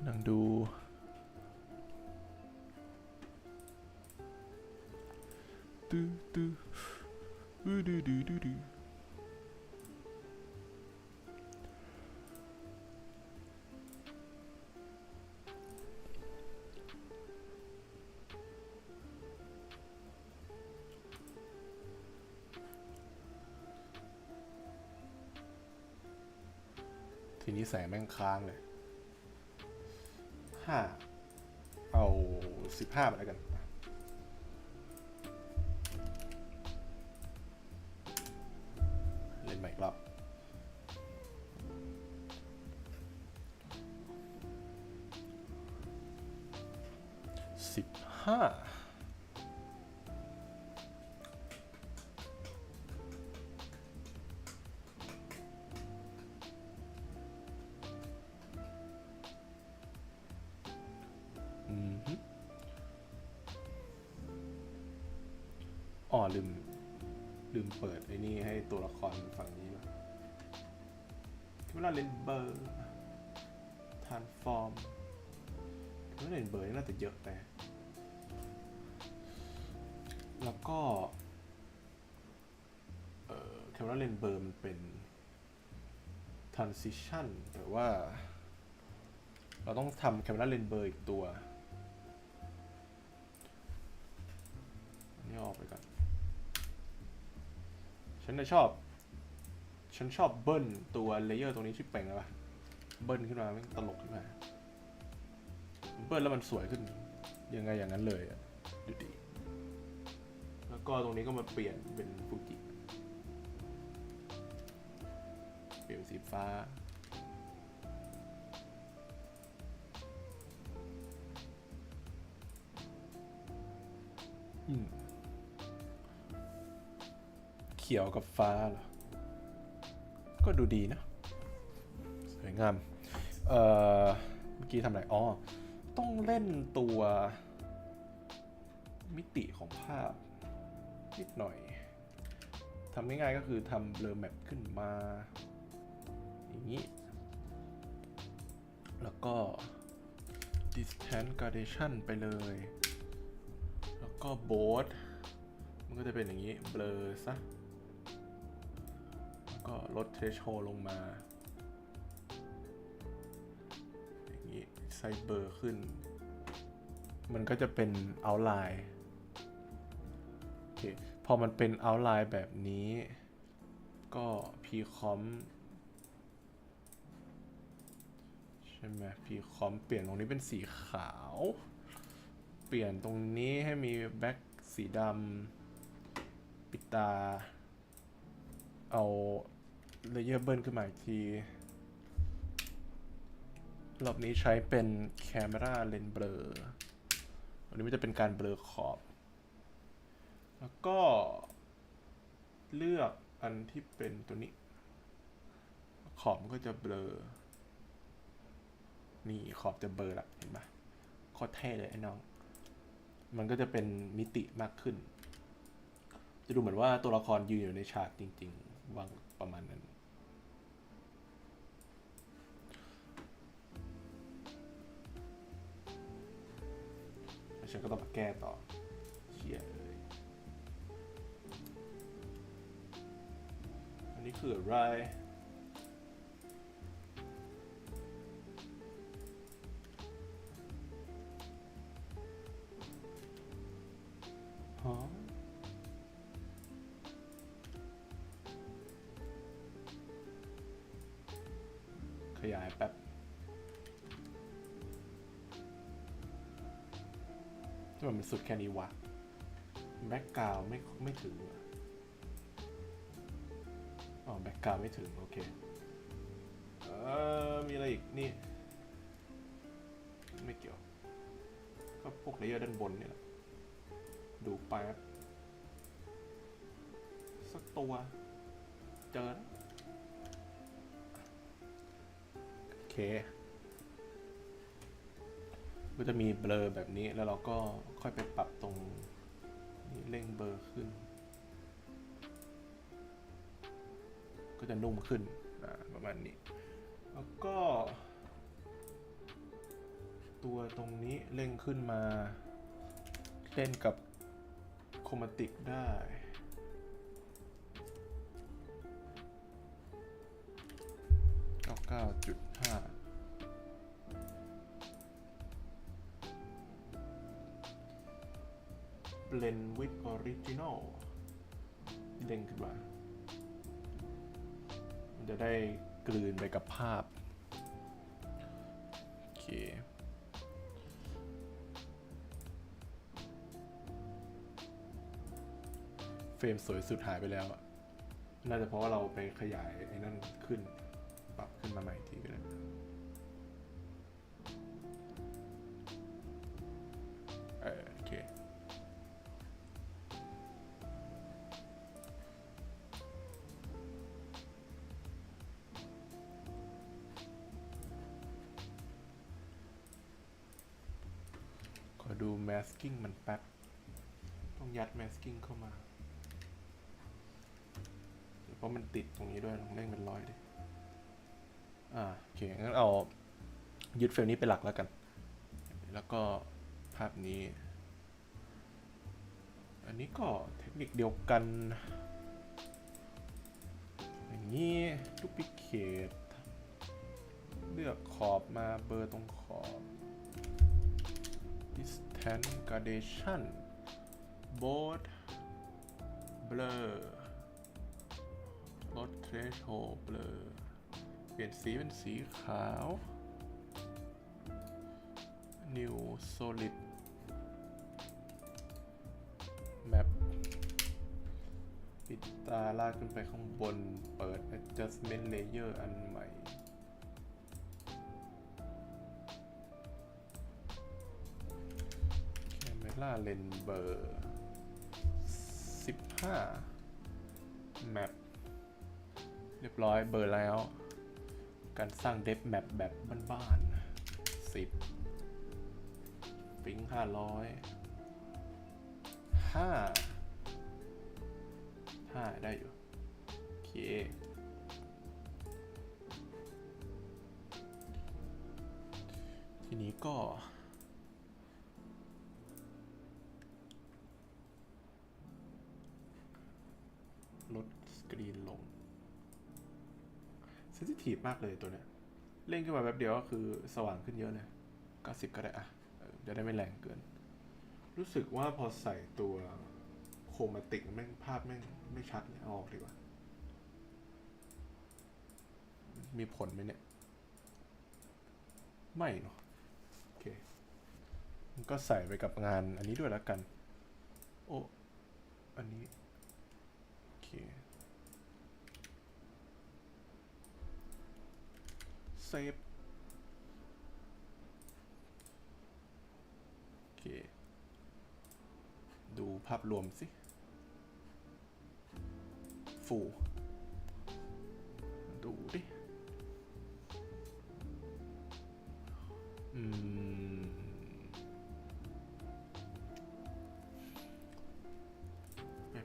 นั่งดูทีนี้แสงแม่งค้างเลยเอา15ไปแล้วกันเล่นใหม่อีกรอบ 15อ๋อลืมเปิดไอ้นี่ให้ตัวละครฝั่งนี้วะเวลาเล่นเบอร์ทรานส์ฟอร์มเวลาเล่นเบอร์นี่น่าจะเยอะไปแล้วก็แคมเมราเลนเบอร์มันเป็น transition แต่ว่าเราต้องทำแคมเมราเลนเบอร์อีกตัวอันนี้ออกไปก่อนฉันชอบเบิ้ลตัวเลเยอร์ตรงนี้ชิปเป่งเลยป่ะเบิ้ลขึ้นมามันตลกขึ้นมาเบิ้ลแล้วมันสวยขึ้นยังไงอย่างนั้นเลยอ่ะดูดีแล้วก็ตรงนี้ก็มาเปลี่ยนเป็นฟูจิเปลี่ยนสีฟ้าเขียวกับฟ้าเหรอก็ดูดีนะสวยงามเมื่อกี้ทำอะไรอ๋อต้องเล่นตัวมิติของภาพนิดหน่อยทำง่ายๆก็คือทำเบลอแมปขึ้นมาอย่างนี้แล้วก็ distance gradation ไปเลยแล้วก็ bold มันก็จะเป็นอย่างนี้เบลอซะแล้วก็ลด threshold ลงมาอย่างนี้ใส่เบลอขึ้นมันก็จะเป็น outline โอเคพอมันเป็น outline แบบนี้ก็ pcom ใช่ไหม pcom เปลี่ยนตรงนี้เป็นสีขาวเปลี่ยนตรงนี้ให้มีแบ็คสีดำปิดตาเอาเลเยอร์เบิลขึ้นมาอีกทีรอบนี้ใช้เป็น Camera Lens Blur อันนี้มันจะเป็นการเบลอขอบแล้วก็เลือกอันที่เป็นตัวนี้ขอบมันก็จะเบลอนี่ขอบจะเบลอละเห็นปะโคตรเท่เลยไอ้น้องมันก็จะเป็นมิติมากขึ้นจะดูเหมือนว่าตัวละครยืนอยู่ในฉากจริงๆวางประมาณนั้นฉันก็ต้องมาแก้ต่อเชี่ยเลยอันนี้คืออะไรฮะขยายแป๊บที่มันสุดแค่นี้วะแบ็กกราวไม่ถึงอ๋อแบ็กกราวไม่ถึงโอเคมีอะไรอีกนี่ไม่เกี่ยวก็พวกเลเยอร์ด้านบนเนี่ยแหละดูแป๊บสักตัวเจอโอเคก็จะมีเบลอแบบนี้แล้วเราก็ค่อยไปปรับตรงนี้เร่งเบลอขึ้นก็จะนุ่มขึ้นประมาณนี้แล้วก็ตัวตรงนี้เร่งขึ้นมาเล่นกับโครมาติกได้99.5Blend with Original เด้งขึ้นมามันจะได้กลืนไปกับภาพโอเคเฟรมสวยสุดหายไปแล้วอ่ะน่าจะเพราะว่าเราไปขยายไอ้นั่นขึ้นปรับขึ้นมาใหม่ทีก็ได้ ดู masking มันแป๊บต้องยัด masking เข้ามาเพราะมันติดตรงนี้ด้วยลองเร่งเป็น100ดิโอเคงั้นเอายึดเฟรมนี้เป็นหลักแล้วกันแล้วก็ภาพนี้อันนี้ก็เทคนิคเดียวกันอย่างนี้ดูพิเคทเลือกขอบมาเบอร์ตรงขอบ distance gradation bold blur ลด threshold blur เปลี่ยนสีเป็นสีขาว new solid map ปิดตาลากขึ้นไปข้างบนเปิด adjustment layer อันใหม่Camera lens เบอร์15 map เรียบร้อยเบอร์แล้วการสร้าง depth map แบบบ้านๆ10ปิ้ง500 ได้อยู่โอเคทีนี้ก็ลดสกรีนลงเซนซิทีฟมากเลยตัวเนี้ยเล่นขึ้นมาแป๊บเดียวก็คือสว่างขึ้นเยอะเลย90ก็ได้จะได้ไม่แรงเกินรู้สึกว่าพอใส่ตัวโครมาติกแม่งภาพแม่งไม่ชัดเลยเอาออกดีกว่ามีผลไหมเนี่ยไม่เนาะโอเคก็ใส่ไปกับงานอันนี้ด้วยแล้วกันโอ้อันนี้โอเคเซฟโอเคดูภาพรวมสิฟูดูดิ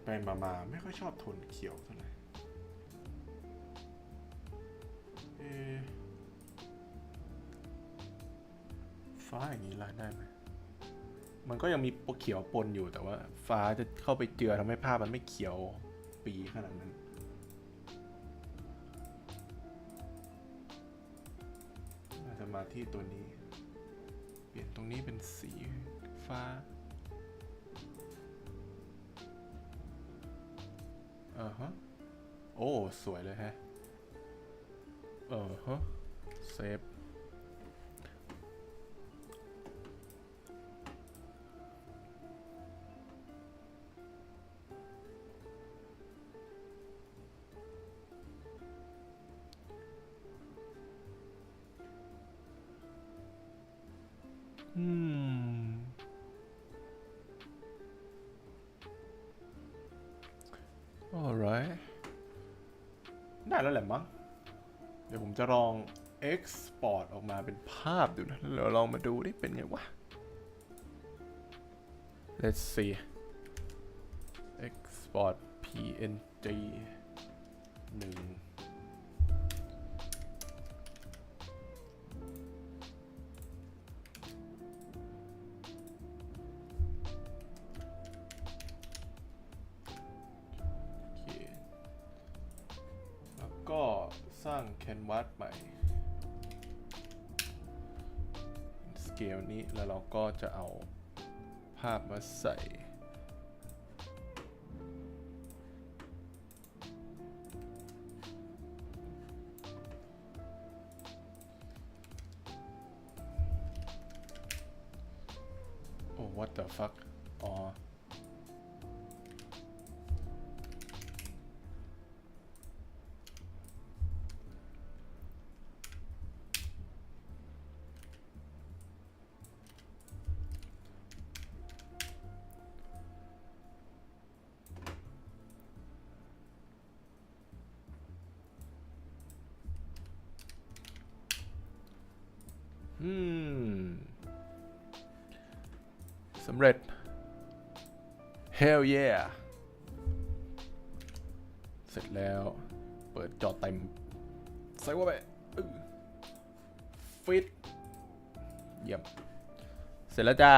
ไปมาไม่ค่อยชอบโทนเขียวเท่าไหร่ฟ้าอย่างนี้ละได้ไหมมันก็ยังมีเขียวปนอยู่แต่ว่าฟ้าจะเข้าไปเจือทำให้ภาพมันไม่เขียวปีขนาดนั้นอาจจะมาที่ตัวนี้เปลี่ยนตรงนี้เป็นสีฟ้าโอ้สวยเลยฮะเซฟalright ได้แล้วแหละมั้งเดี๋ยวผมจะลอง export ออกมาเป็นภาพดูนะแล้วลองมาดูดิเป็นไงวะ let's see export png 1ก็สร้างแคนวาสใหม่สเกลนี้แล้วเราก็จะเอาภาพมาใส่โอ้ what the fuck อ๋อ สำเร็จ Hell yeah เสร็จแล้วเปิดจอเต็มใส่ว่าไปฟิตเยี่ยมเสร็จแล้วจ้า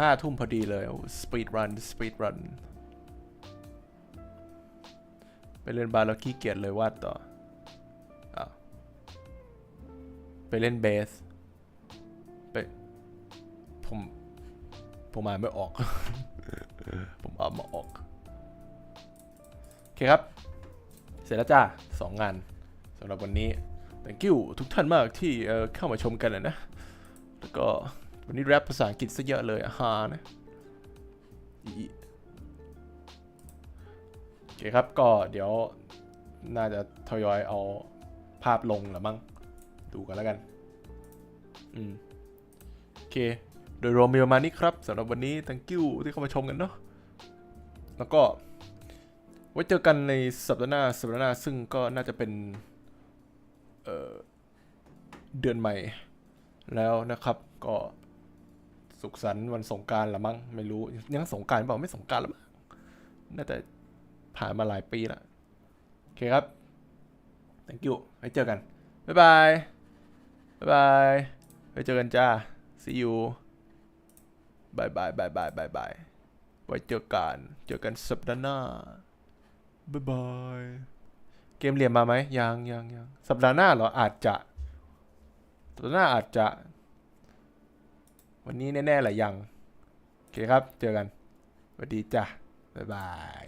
5 ทุ่มพอดีเลยสปีดรันไปเล่นบาร์แล้วขี้เกียจเลยวาดต่อไปเล่นเบสไปผมอ่านไม่ออก ผมอ่านไม่ออกโอเคครับเสร็จแล้วจ้า2 งานสำหรับวันนี้ thank you ทุกท่านมากที่เข้ามาชมกันนะแล้วก็วันนี้แรปภาษาอังกฤษซะเยอะเลยฮานะโอเคครับก็เดี๋ยวน่าจะทยอยเอาภาพลงหรือมั้งดูกันแล้วกันโอเคโดยรวมมีประมาณนี้ครับสำหรับวันนี้ thank you ที่เข้ามาชมกันเนาะแล้วก็ไว้เจอกันในสัปดาห์หน้าซึ่งก็น่าจะเป็นเดือนใหม่แล้วนะครับก็สุขสันต์วันสงกรานต์ละมั้งไม่รู้ยังสงกรานต์เปล่าไม่สงกรานต์ละมั้งน่าจะผ่านมาหลายปีแล้วโอเคครับ thank you ไว้เจอกันบ๊ายบายไว้เจอกันจ้า see you บายไว้เจอกันสัปดาห์หน้าบ๊ายบายเกมเหลี่ยมมาไหมยังสัปดาห์หน้าเหรออาจจะสัปดาห์หน้าอาจจะวันนี้แน่ๆแหละยังโอเคครับเจอกันสวัสดีจ้ะบ๊ายบาย